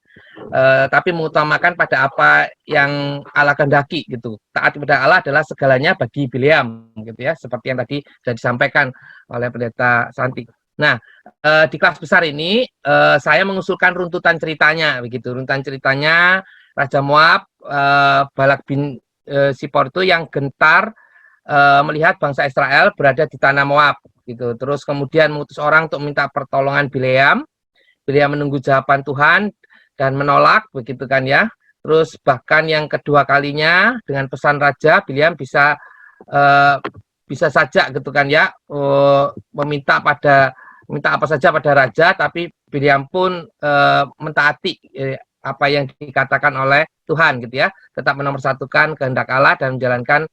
Tapi mengutamakan pada apa yang Allah kehendaki gitu. Taat kepada Allah adalah segalanya bagi Bileam gitu ya, seperti yang tadi sudah disampaikan oleh Pendeta Santi. Nah, di kelas besar ini saya mengusulkan runtutan ceritanya begitu. Runtutan ceritanya Raja Moab, Balak bin Sipor itu yang gentar melihat bangsa Israel berada di tanah Moab gitu. Terus kemudian mengutus orang untuk minta pertolongan Bileam. Bileam menunggu jawaban Tuhan dan menolak begitu kan ya. Terus bahkan yang kedua kalinya dengan pesan raja, Bileam bisa saja gitu kan ya, minta apa saja pada raja, tapi Bileam pun mentaati apa yang dikatakan oleh Tuhan gitu ya, tetap menomorsatukan kehendak Allah dan menjalankan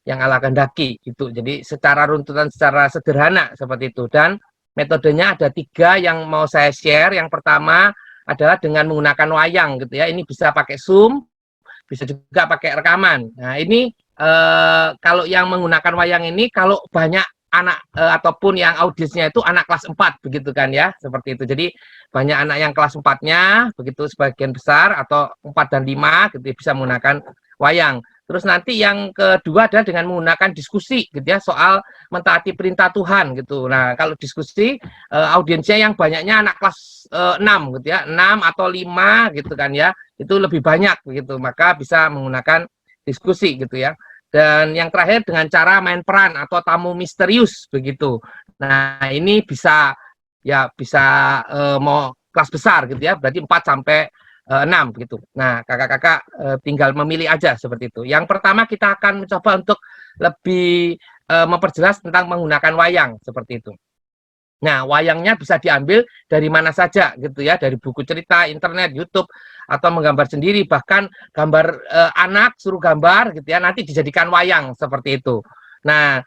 yang Allah kehendaki gitu. Jadi secara runtutan, secara sederhana seperti itu. Dan metodenya ada 3 yang mau saya share. Yang pertama adalah dengan menggunakan wayang gitu ya. Ini bisa pakai Zoom, bisa juga pakai rekaman. Nah ini kalau yang menggunakan wayang ini, kalau banyak anak ataupun yang audiensnya itu anak kelas 4 begitu kan ya, seperti itu. Jadi banyak anak yang kelas 4-nya begitu sebagian besar, atau 4 dan 5 gitu bisa menggunakan wayang. Terus nanti yang kedua adalah dengan menggunakan diskusi gitu ya, soal mentaati perintah Tuhan gitu. Nah, kalau diskusi audiensnya yang banyaknya anak kelas 6 gitu ya, 6 atau 5 gitu kan ya, itu lebih banyak begitu. Maka bisa menggunakan diskusi gitu ya. Dan yang terakhir dengan cara main peran atau tamu misterius begitu. Nah, ini bisa mau kelas besar gitu ya, berarti 4 sampai 6 gitu. Nah, kakak-kakak tinggal memilih aja seperti itu. Yang pertama kita akan mencoba untuk lebih memperjelas tentang menggunakan wayang seperti itu. Nah, wayangnya bisa diambil dari mana saja gitu ya, dari buku cerita, internet, YouTube, atau menggambar sendiri, bahkan gambar anak suruh gambar gitu ya, nanti dijadikan wayang seperti itu. Nah,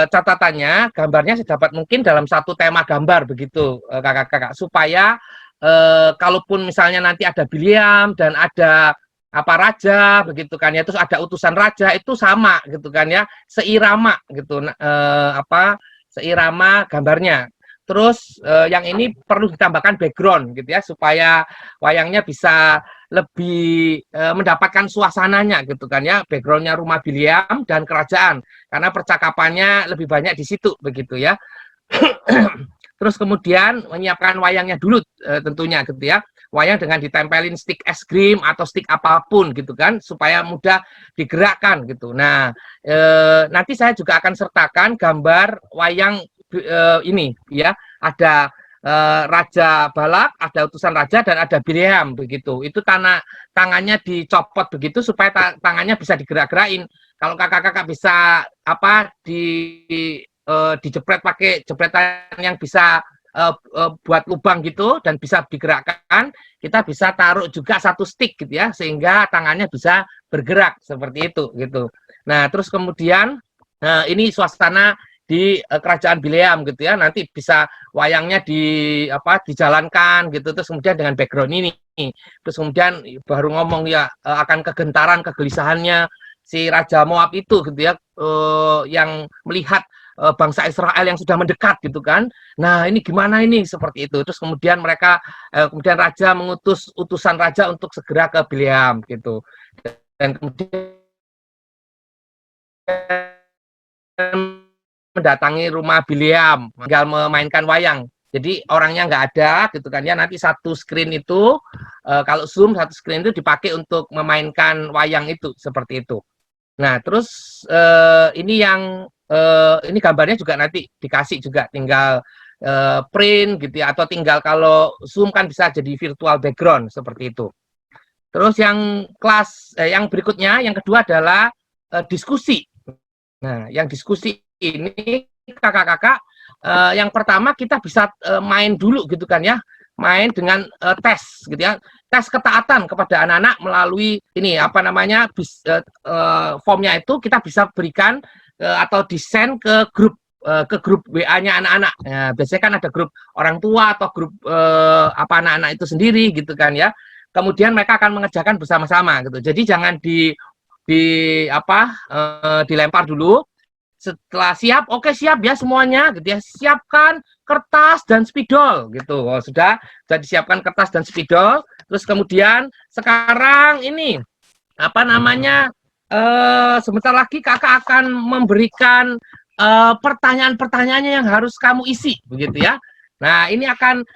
catatannya gambarnya sedapat mungkin dalam satu tema gambar begitu kakak-kakak, supaya kalaupun misalnya nanti ada Bileam dan ada raja begitu kan ya, terus ada utusan raja, itu sama gitu kan ya, seirama gitu seirama gambarnya. Terus yang ini perlu ditambahkan background gitu ya, supaya wayangnya bisa lebih mendapatkan suasananya gitu kan ya, backgroundnya rumah Bileam dan kerajaan, karena percakapannya lebih banyak di situ begitu ya. Terus kemudian menyiapkan wayangnya dulu tentunya gitu ya. Wayang dengan ditempelin stick es krim atau stick apapun gitu kan, supaya mudah digerakkan gitu. Nah, nanti saya juga akan sertakan gambar wayang ini ya. Ada Raja Balak, ada utusan raja, dan ada Bileam begitu. Itu tangannya dicopot begitu supaya tangannya bisa digerak-gerakin. Kalau kakak-kakak bisa dijepret pakai jepretan yang bisa buat lubang gitu dan bisa digerakkan, kita bisa taruh juga satu stick gitu ya, sehingga tangannya bisa bergerak seperti itu gitu. Nah, terus kemudian ini suasana di kerajaan Bileam gitu ya, nanti bisa wayangnya dijalankan gitu, terus kemudian dengan background ini, terus kemudian baru ngomong ya akan kegentaran, kegelisahannya si Raja Moab itu gitu ya, yang melihat bangsa Israel yang sudah mendekat gitu kan. Nah, ini gimana ini seperti itu. Terus kemudian kemudian raja mengutus utusan raja untuk segera ke Bileam gitu. Dan kemudian mendatangi rumah Bileam, tinggal memainkan wayang. Jadi orangnya nggak ada gitu kan ya. Nanti satu screen itu kalau Zoom satu screen itu dipakai untuk memainkan wayang itu seperti itu. Nah, terus ini gambarnya juga nanti dikasih juga, tinggal print gitu ya, atau tinggal kalau Zoom kan bisa jadi virtual background seperti itu. Terus yang yang berikutnya, yang kedua adalah diskusi. Nah, yang diskusi ini kakak-kakak, yang pertama kita bisa main dulu gitu kan ya, main dengan tes gitu ya, tes ketaatan kepada anak-anak melalui ini formnya itu kita bisa berikan atau desain ke grup WA-nya anak-anak. Nah, biasanya kan ada grup orang tua atau grup anak-anak itu sendiri gitu kan ya. Kemudian mereka akan mengerjakan bersama-sama gitu. Jadi jangan dilempar dulu. Setelah siap, oke siap ya semuanya gitu ya. Siapkan kertas dan spidol gitu. Oh, sudah disiapkan kertas dan spidol. Terus kemudian sekarang ini sebentar lagi kakak akan memberikan pertanyaan-pertanyaannya yang harus kamu isi begitu ya. Nah, ini akan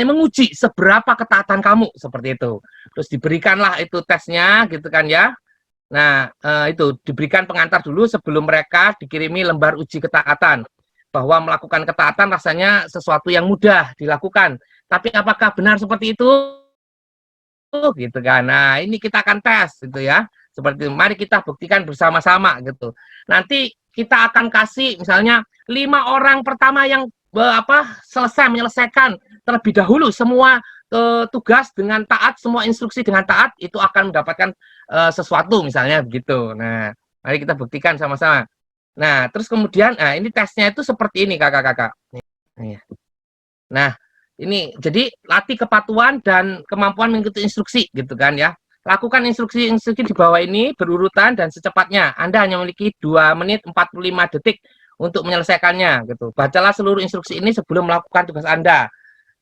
menguji seberapa ketaatan kamu seperti itu. Terus diberikanlah itu tesnya gitu kan ya. Nah, itu diberikan pengantar dulu sebelum mereka dikirimi lembar uji ketaatan. Bahwa melakukan ketaatan rasanya sesuatu yang mudah dilakukan. Tapi apakah benar seperti itu? Gitu kan. Nah, ini kita akan tes gitu ya. Seperti itu. Mari kita buktikan bersama-sama gitu. Nanti kita akan kasih misalnya 5 orang pertama yang menyelesaikan terlebih dahulu semua tugas dengan taat, semua instruksi dengan taat, itu akan mendapatkan sesuatu misalnya begitu. Nah, mari kita buktikan sama-sama. Nah, terus kemudian ini tesnya itu seperti ini kakak-kakak. Nah, ini jadi latih kepatuhan dan kemampuan mengikuti instruksi gitu kan ya. Lakukan instruksi-instruksi di bawah ini berurutan dan secepatnya. Anda hanya memiliki 2 menit 45 detik untuk menyelesaikannya gitu. Bacalah seluruh instruksi ini sebelum melakukan tugas Anda.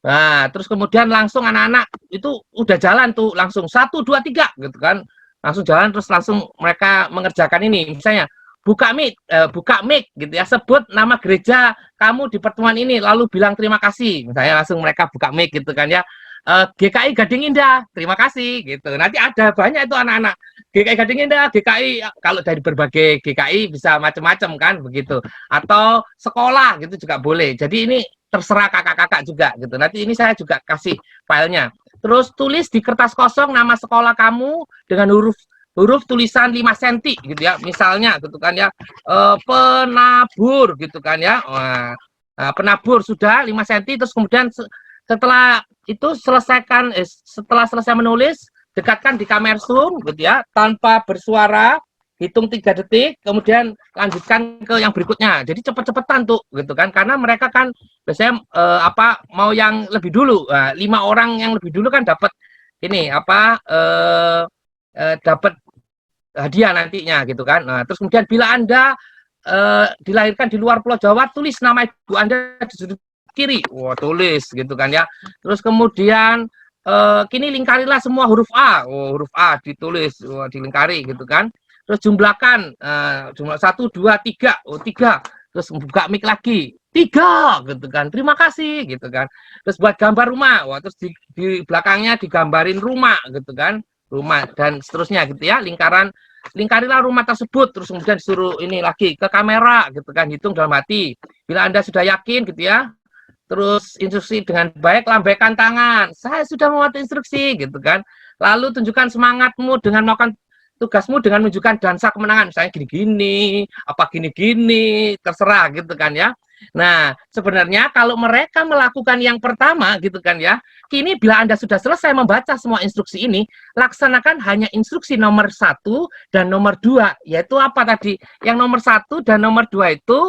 Nah, terus kemudian langsung anak-anak itu udah jalan tuh langsung 1 2 3 gitu kan. Langsung jalan terus langsung mereka mengerjakan ini. Misalnya buka mic gitu ya, sebut nama gereja kamu di pertemuan ini lalu bilang terima kasih. Misalnya langsung mereka buka mic gitu kan ya. GKI Gading Indah, terima kasih gitu. Nanti ada banyak itu anak-anak GKI Gading Indah, GKI kalau dari berbagai GKI bisa macam-macam kan begitu. Atau sekolah gitu juga boleh. Jadi ini terserah kakak-kakak juga gitu. Nanti ini saya juga kasih filenya. Terus tulis di kertas kosong nama sekolah kamu dengan huruf tulisan 5 cm gitu ya. Misalnya gitu kan ya. Penabur gitu kan ya. Penabur sudah 5 cm, terus kemudian setelah itu setelah selesai menulis, dekatkan di kamera Zoom gitu ya, tanpa bersuara, hitung 3 detik, kemudian lanjutkan ke yang berikutnya. Jadi cepet-cepetan tuh gitu kan, karena mereka kan biasanya mau yang lebih dulu. 5 orang yang lebih dulu kan dapat ini dapat hadiah nantinya gitu kan. Nah, terus kemudian bila Anda dilahirkan di luar Pulau Jawa, tulis nama ibu Anda di sudut kiri, tulis gitu kan ya. Terus kemudian kini lingkarilah semua huruf A, huruf A ditulis, dilingkari gitu kan. Terus jumlahkan jumlah 1 2 3, 3. Terus buka mic lagi, 3 gitu kan. Terima kasih gitu kan. Terus buat gambar rumah, terus di belakangnya digambarin rumah gitu kan, rumah dan seterusnya gitu ya. Lingkarilah rumah tersebut, terus kemudian disuruh ini lagi ke kamera gitu kan, hitung dalam hati. Bila Anda sudah yakin gitu ya, terus instruksi dengan baik, lambaikan tangan. Saya sudah membuat instruksi gitu kan. Lalu tunjukkan semangatmu dengan melakukan tugasmu dengan menunjukkan dansa kemenangan. Misalnya gini-gini, apa gini-gini, terserah gitu kan ya. Nah, sebenarnya kalau mereka melakukan yang pertama gitu kan ya, kini bila Anda sudah selesai membaca semua instruksi ini, laksanakan hanya instruksi nomor 1 dan nomor 2, yaitu apa tadi? Yang nomor 1 dan nomor 2 itu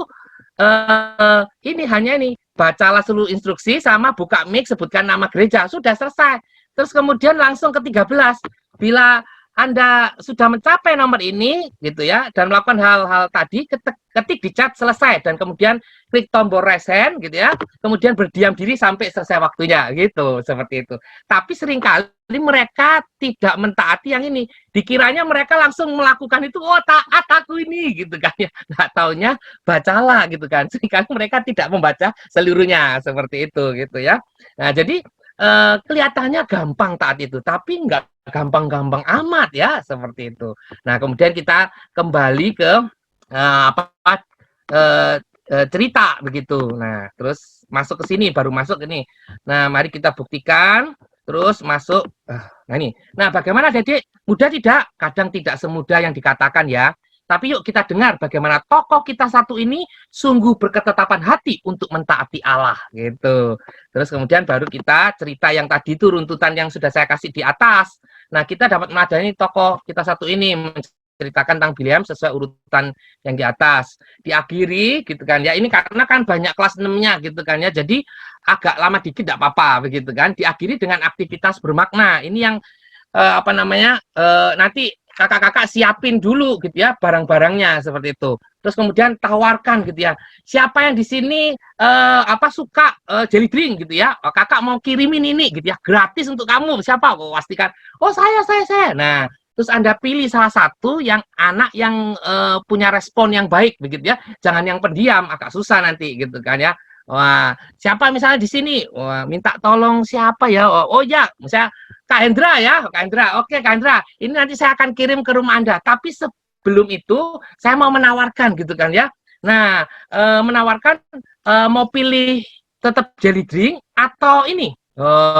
ini hanya ini, bacalah seluruh instruksi sama buka mic, sebutkan nama gereja, sudah selesai. Terus kemudian langsung ke 13, bila Anda sudah mencapai nomor ini gitu ya dan melakukan hal-hal tadi, ketik di chat selesai dan kemudian klik tombol raise hand gitu ya, kemudian berdiam diri sampai selesai waktunya gitu, seperti itu. Tapi seringkali mereka tidak mentaati yang ini, dikiranya mereka langsung melakukan itu, oh taat aku ini gitu kan ya, nggak taunya bacalah gitu kan, seringkali mereka tidak membaca seluruhnya seperti itu gitu ya. Nah jadi kelihatannya gampang taat itu, tapi nggak gampang-gampang amat ya, seperti itu. Nah, kemudian kita kembali ke cerita begitu. Nah, terus masuk ke sini, baru masuk ini. Nah, mari kita buktikan. Terus masuk. Nah, ini. Nah, bagaimana Dedek? Mudah tidak? Kadang tidak semudah yang dikatakan ya. Tapi yuk kita dengar bagaimana tokoh kita satu ini sungguh berketetapan hati untuk mentaati Allah gitu. Terus kemudian baru kita cerita yang tadi itu runtutan yang sudah saya kasih di atas. Nah, kita dapat meladani tokoh kita satu ini menceritakan tentang Bileam sesuai urutan yang di atas. Diakhiri gitu kan ya. Ini karena kan banyak kelas 6-nya gitu kan ya. Jadi agak lama dikit tidak apa-apa begitu kan. Diakhiri dengan aktivitas bermakna. Ini yang nanti kakak-kakak siapin dulu gitu ya barang-barangnya seperti itu. Terus kemudian tawarkan gitu ya. Siapa yang di sini suka jelly drink gitu ya. Kakak mau kirimin ini gitu ya, gratis untuk kamu. Siapa? Oh, pastikan. Oh, saya. Nah, terus Anda pilih salah satu yang anak yang punya respon yang baik begitu ya. Jangan yang pendiam, agak susah nanti gitu kan ya. Wah, siapa misalnya di sini? Wah, minta tolong siapa ya? Oh ya, misalnya Kak Hendra ya, Kak Hendra. Oke, Kak Hendra, ini nanti saya akan kirim ke rumah Anda. Tapi sebelum itu, saya mau menawarkan gitu kan ya. Nah, menawarkan mau pilih tetap jelly drink atau ini?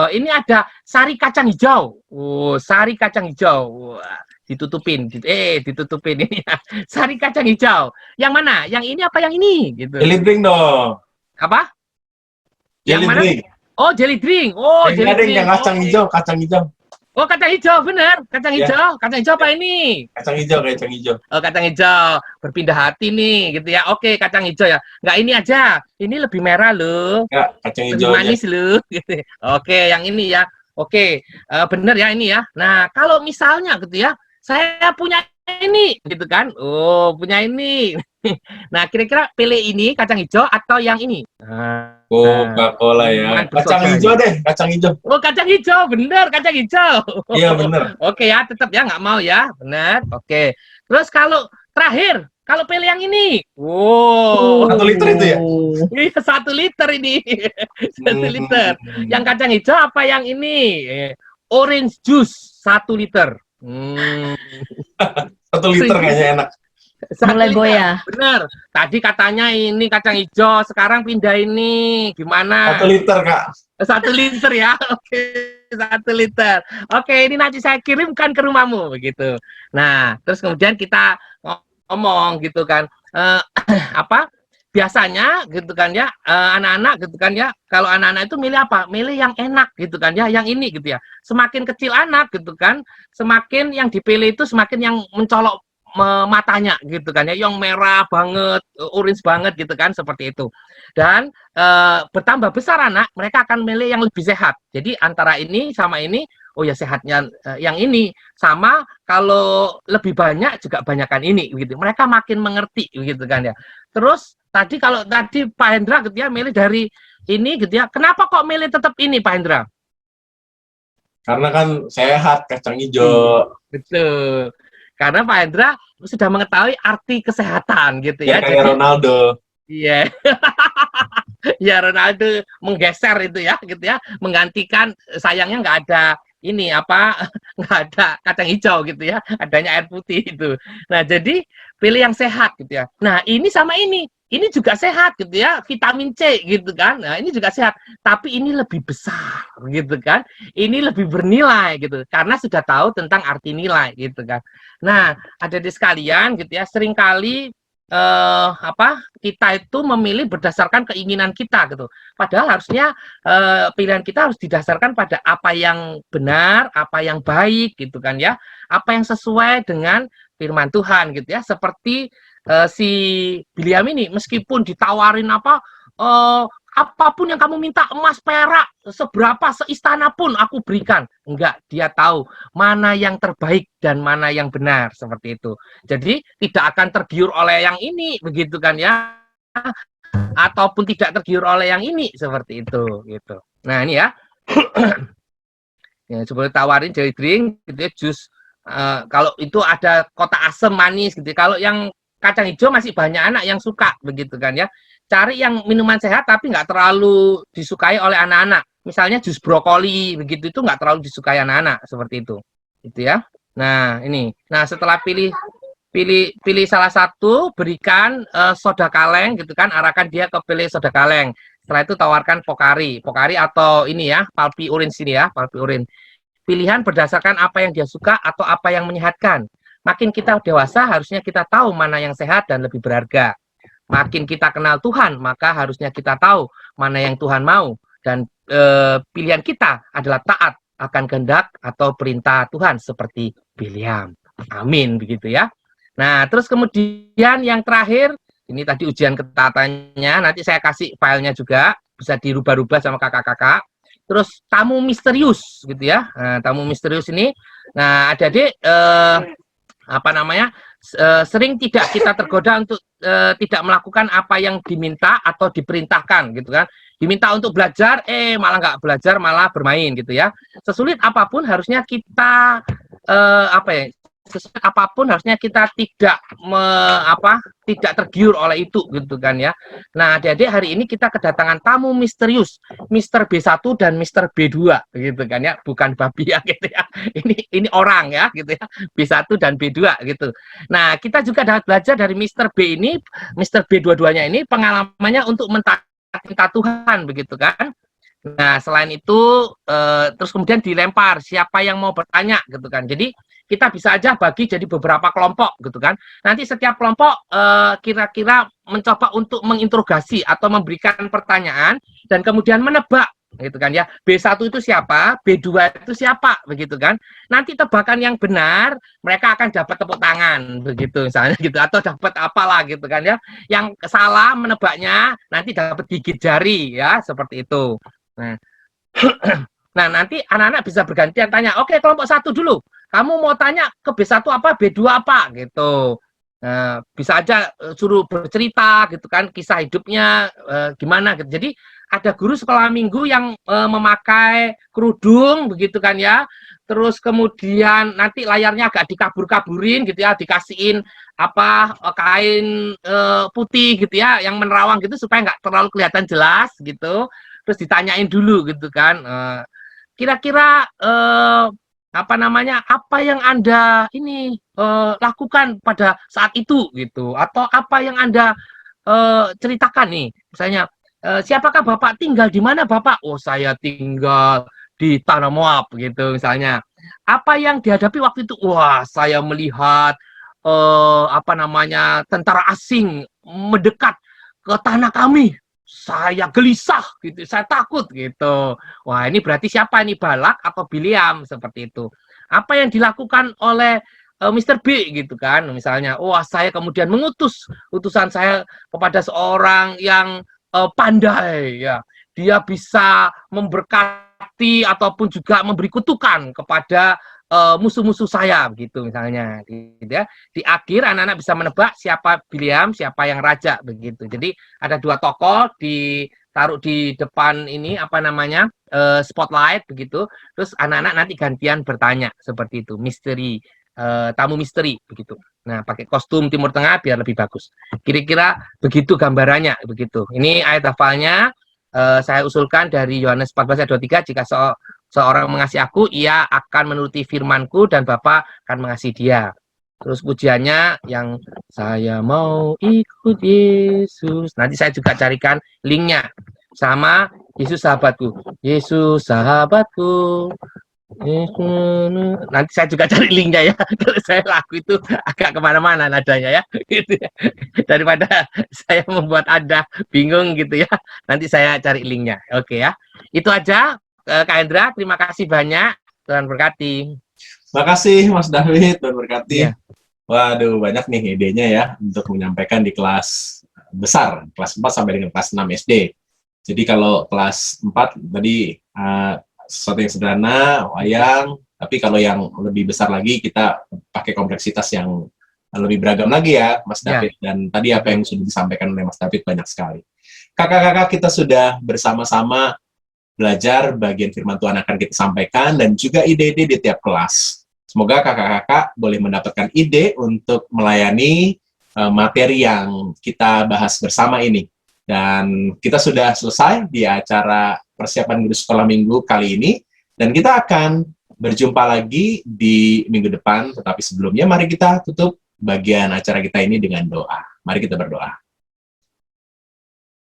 Ini ada sari kacang hijau. Oh, sari kacang hijau. Wah, ditutupin ini ya. Sari kacang hijau. Yang mana? Yang ini apa yang ini? Gitu. Jelly drink dong. Apa? Jelly drink. Oh, jelly drink. Oh, jelly drink. Yang kacang hijau. Oh, kacang hijau, benar. Kacang hijau. Kacang hijau apa ini? Kacang hijau. Oh, kacang hijau. Berpindah hati nih, gitu ya. Oke, kacang hijau ya. Nggak ini aja. Ini lebih merah loh. Enggak, kacang hijau. Lebih manis loh. Gitu. Oke, yang ini ya. Oke, benar ya ini ya. Nah, kalau misalnya gitu ya, saya punya ini, gitu kan. Oh, punya ini. Nah, kira-kira pilih ini kacang hijau atau yang ini? Coca-Cola ya. Kacang hijau deh, kacang hijau. Oh, kacang hijau, bener, kacang hijau. Iya, bener. Oke ya, tetap ya, nggak mau ya, bener. Oke. Terus kalau terakhir, kalau pilih yang ini, 1 liter itu ya? Iya, 1 liter ini, 1 liter. Yang kacang hijau apa yang ini? Orange juice 1 liter. 1 liter kayaknya enak. Mulai goyah. Bener. Tadi katanya ini kacang hijau, sekarang pindah ini. Gimana? 1 liter, Kak. 1 liter ya. Oke, 1 liter. Oke, ini nanti saya kirimkan ke rumahmu begitu. Nah, terus kemudian kita ngomong gitu kan. Biasanya gitu kan ya, anak-anak gitu kan ya, kalau anak-anak itu milih apa? Milih yang enak gitu kan ya, yang ini gitu ya. Semakin kecil anak gitu kan, semakin yang dipilih itu semakin yang mencolok matanya gitu kan ya, yang merah banget, orange banget gitu kan, seperti itu. Dan bertambah besar anak, mereka akan milih yang lebih sehat. Jadi antara ini sama ini, oh ya sehatnya yang ini, sama kalau lebih banyak juga banyakan ini gitu. Mereka makin mengerti gitu kan ya. Terus kalau tadi Pak Hendra gitu ya milih dari ini gitu ya. Kenapa kok milih tetap ini Pak Hendra? Karena kan sehat, kacang hijau. Betul. Karena Pak Hendra sudah mengetahui arti kesehatan gitu ya. Kayak Ronaldo. Iya. Ya Ronaldo menggeser itu ya gitu ya, menggantikan, sayangnya nggak ada ini nggak ada kacang hijau gitu ya, adanya air putih itu. Nah, jadi pilih yang sehat gitu ya. Nah, ini sama ini juga sehat gitu ya, vitamin C gitu kan. Nah, ini juga sehat, tapi ini lebih besar gitu kan. Ini lebih bernilai gitu, karena sudah tahu tentang arti nilai gitu kan. Nah, ada di sekalian gitu ya, seringkali kita itu memilih berdasarkan keinginan kita gitu. Padahal harusnya pilihan kita harus didasarkan pada apa yang benar, apa yang baik gitu kan ya, apa yang sesuai dengan firman Tuhan gitu ya. Seperti si Biliam ini, meskipun ditawarin apapun yang kamu minta, emas, perak, seberapa, seistana pun aku berikan. Enggak, dia tahu mana yang terbaik dan mana yang benar, seperti itu. Jadi tidak akan tergiur oleh yang ini, begitu kan ya, ataupun tidak tergiur oleh yang ini, seperti itu gitu. Nah ini ya, ya seperti tawarin jelly drink gitu ya, jus. Kalau itu ada kotak asam manis gitu. Kalau yang kacang hijau masih banyak anak yang suka, begitu kan ya. Cari yang minuman sehat tapi nggak terlalu disukai oleh anak-anak. Misalnya jus brokoli, begitu itu nggak terlalu disukai anak-anak, seperti itu. Gitu ya. Nah, ini. Nah, setelah pilih salah satu, berikan soda kaleng gitu kan, arahkan dia ke pilih soda kaleng. Setelah itu tawarkan Pocari atau ini ya, Pulpy Orange sini ya, Pulpy Orange. Pilihan berdasarkan apa yang dia suka atau apa yang menyehatkan. Makin kita dewasa, harusnya kita tahu mana yang sehat dan lebih berharga. Makin kita kenal Tuhan, maka harusnya kita tahu mana yang Tuhan mau. Dan pilihan kita adalah taat akan kehendak atau perintah Tuhan seperti Biliam. Amin, begitu ya. Nah, terus kemudian yang terakhir, ini tadi ujian ketaatannya, nanti saya kasih filenya juga, bisa dirubah-rubah sama kakak-kakak. Terus tamu misterius, gitu ya. Nah, tamu misterius ini, nah adik-adik, sering tidak kita tergoda untuk tidak melakukan apa yang diminta atau diperintahkan gitu kan. Diminta untuk belajar, malah nggak belajar, malah bermain gitu ya. Sesulit apapun harusnya kita sesulit apapun harusnya kita tidak tidak tergiur oleh itu gitu kan ya. Nah, adik-adik, hari ini kita kedatangan tamu misterius, Mr. B1 dan Mr. B2 gitu kan ya, bukan babi ya gitu ya. Ini orang ya gitu ya, B1 dan B2 gitu. Nah, kita juga dapat belajar dari Mr. B ini, Mr. B dua-duanya ini pengalamannya untuk mentaati Tuhan begitu kan. Nah, selain itu terus kemudian dilempar siapa yang mau bertanya gitu kan. Jadi kita bisa aja bagi jadi beberapa kelompok gitu kan. Nanti setiap kelompok kira-kira mencoba untuk menginterogasi atau memberikan pertanyaan dan kemudian menebak gitu kan ya. B1 itu siapa, B2 itu siapa begitu kan. Nanti tebakan yang benar mereka akan dapat tepuk tangan begitu misalnya gitu, atau dapat apalah gitu kan ya. Yang salah menebaknya nanti dapat gigit jari ya, seperti itu. Nah, nanti anak-anak bisa bergantian tanya. Oke, kelompok 1 dulu. Kamu mau tanya ke B1 apa, B2 apa gitu. Nah, bisa aja suruh bercerita gitu kan, kisah hidupnya gimana gitu. Jadi ada guru sekolah minggu yang memakai kerudung begitu kan ya. Terus kemudian nanti layarnya agak dikabur-kaburin gitu ya, dikasihin kain putih gitu ya, yang menerawang gitu supaya nggak terlalu kelihatan jelas gitu. Terus ditanyain dulu gitu kan, kira-kira apa yang Anda ini lakukan pada saat itu gitu, atau apa yang Anda ceritakan nih, misalnya siapakah Bapak, tinggal di mana Bapak? Oh, saya tinggal di Tanah Moab gitu misalnya. Apa yang dihadapi waktu itu? Wah, saya melihat tentara asing mendekat ke tanah kami. Saya gelisah gitu, saya takut gitu. Wah, ini berarti siapa ini, Balak atau Biliam, seperti itu. Apa yang dilakukan oleh Mr. B gitu kan, misalnya, wah saya kemudian mengutus utusan saya kepada seorang yang pandai ya, dia bisa memberkati ataupun juga memberi kutukan kepada musuh-musuh saya begitu misalnya gitu ya. Di akhir anak-anak bisa menebak siapa Biliam, siapa yang raja begitu. Jadi ada 2 tokoh ditaruh di depan ini spotlight begitu. Terus anak-anak nanti gantian bertanya seperti itu, misteri, tamu misteri begitu. Nah, pakai kostum Timur Tengah biar lebih bagus. Kira-kira begitu gambarannya begitu. Ini ayat hafalnya saya usulkan dari Yohanes 14 ayat 23, jika seorang mengasihi aku, ia akan menuruti firmanku dan Bapa akan mengasihi dia. Terus pujiannya yang saya mau ikut Yesus. Nanti saya juga carikan linknya sama Yesus sahabatku. Yesus sahabatku, Nanti saya juga cari linknya ya. Kalau saya lagu itu agak kemana-mana nadanya ya, gitu ya. Daripada saya membuat Anda bingung gitu ya. Nanti saya cari linknya. Oke ya. Itu aja, Kak Hendra. Terima kasih banyak. Tuhan berkati. Makasih Mas David, Tuhan berkati. Iya. Waduh, banyak nih idenya ya untuk menyampaikan di kelas besar, kelas 4 sampai dengan kelas 6 SD. Jadi kalau kelas 4 tadi sesuatu yang sederhana, wayang, tapi kalau yang lebih besar lagi kita pakai kompleksitas yang lebih beragam lagi ya, Mas David. Dan tadi apa yang sudah disampaikan oleh Mas David banyak sekali. Kakak-kakak kita sudah bersama-sama belajar bagian firman Tuhan akan kita sampaikan dan juga ide-ide di tiap kelas. Semoga kakak-kakak boleh mendapatkan ide untuk melayani materi yang kita bahas bersama ini. Dan kita sudah selesai di acara persiapan guru sekolah minggu kali ini. Dan kita akan berjumpa lagi di minggu depan. Tetapi sebelumnya mari kita tutup bagian acara kita ini dengan doa. Mari kita berdoa.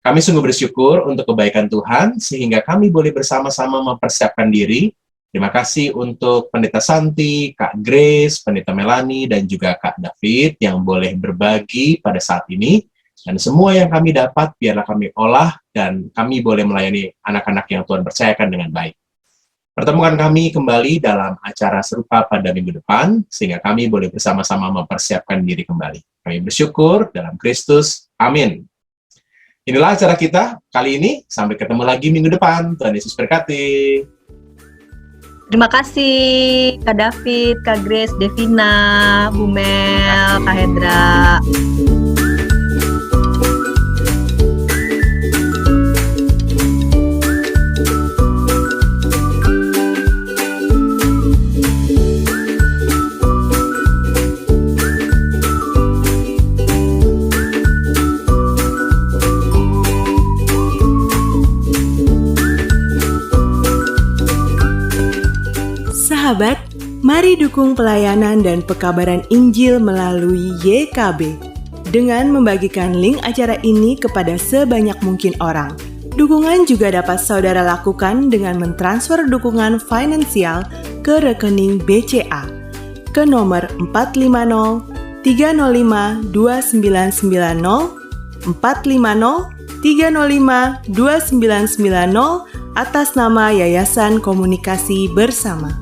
Kami sungguh bersyukur untuk kebaikan Tuhan, sehingga kami boleh bersama-sama mempersiapkan diri. Terima kasih untuk Pendeta Santi, Kak Grace, Pendeta Melani, dan juga Kak David yang boleh berbagi pada saat ini. Dan semua yang kami dapat, biarlah kami olah, dan kami boleh melayani anak-anak yang Tuhan percayakan dengan baik. Pertemukan kami kembali dalam acara serupa pada minggu depan, sehingga kami boleh bersama-sama mempersiapkan diri kembali. Kami bersyukur dalam Kristus. Amin. Inilah acara kita kali ini. Sampai ketemu lagi minggu depan. Tuhan Yesus berkati. Terima kasih Kak David, Kak Grace, Devina, Bu Mel, Kak Hendra. Sahabat, mari dukung pelayanan dan pekabaran Injil melalui YKB dengan membagikan link acara ini kepada sebanyak mungkin orang. Dukungan juga dapat saudara lakukan dengan mentransfer dukungan finansial ke rekening BCA ke nomor 450 305 2990 450 305 2990 atas nama Yayasan Komunikasi Bersama.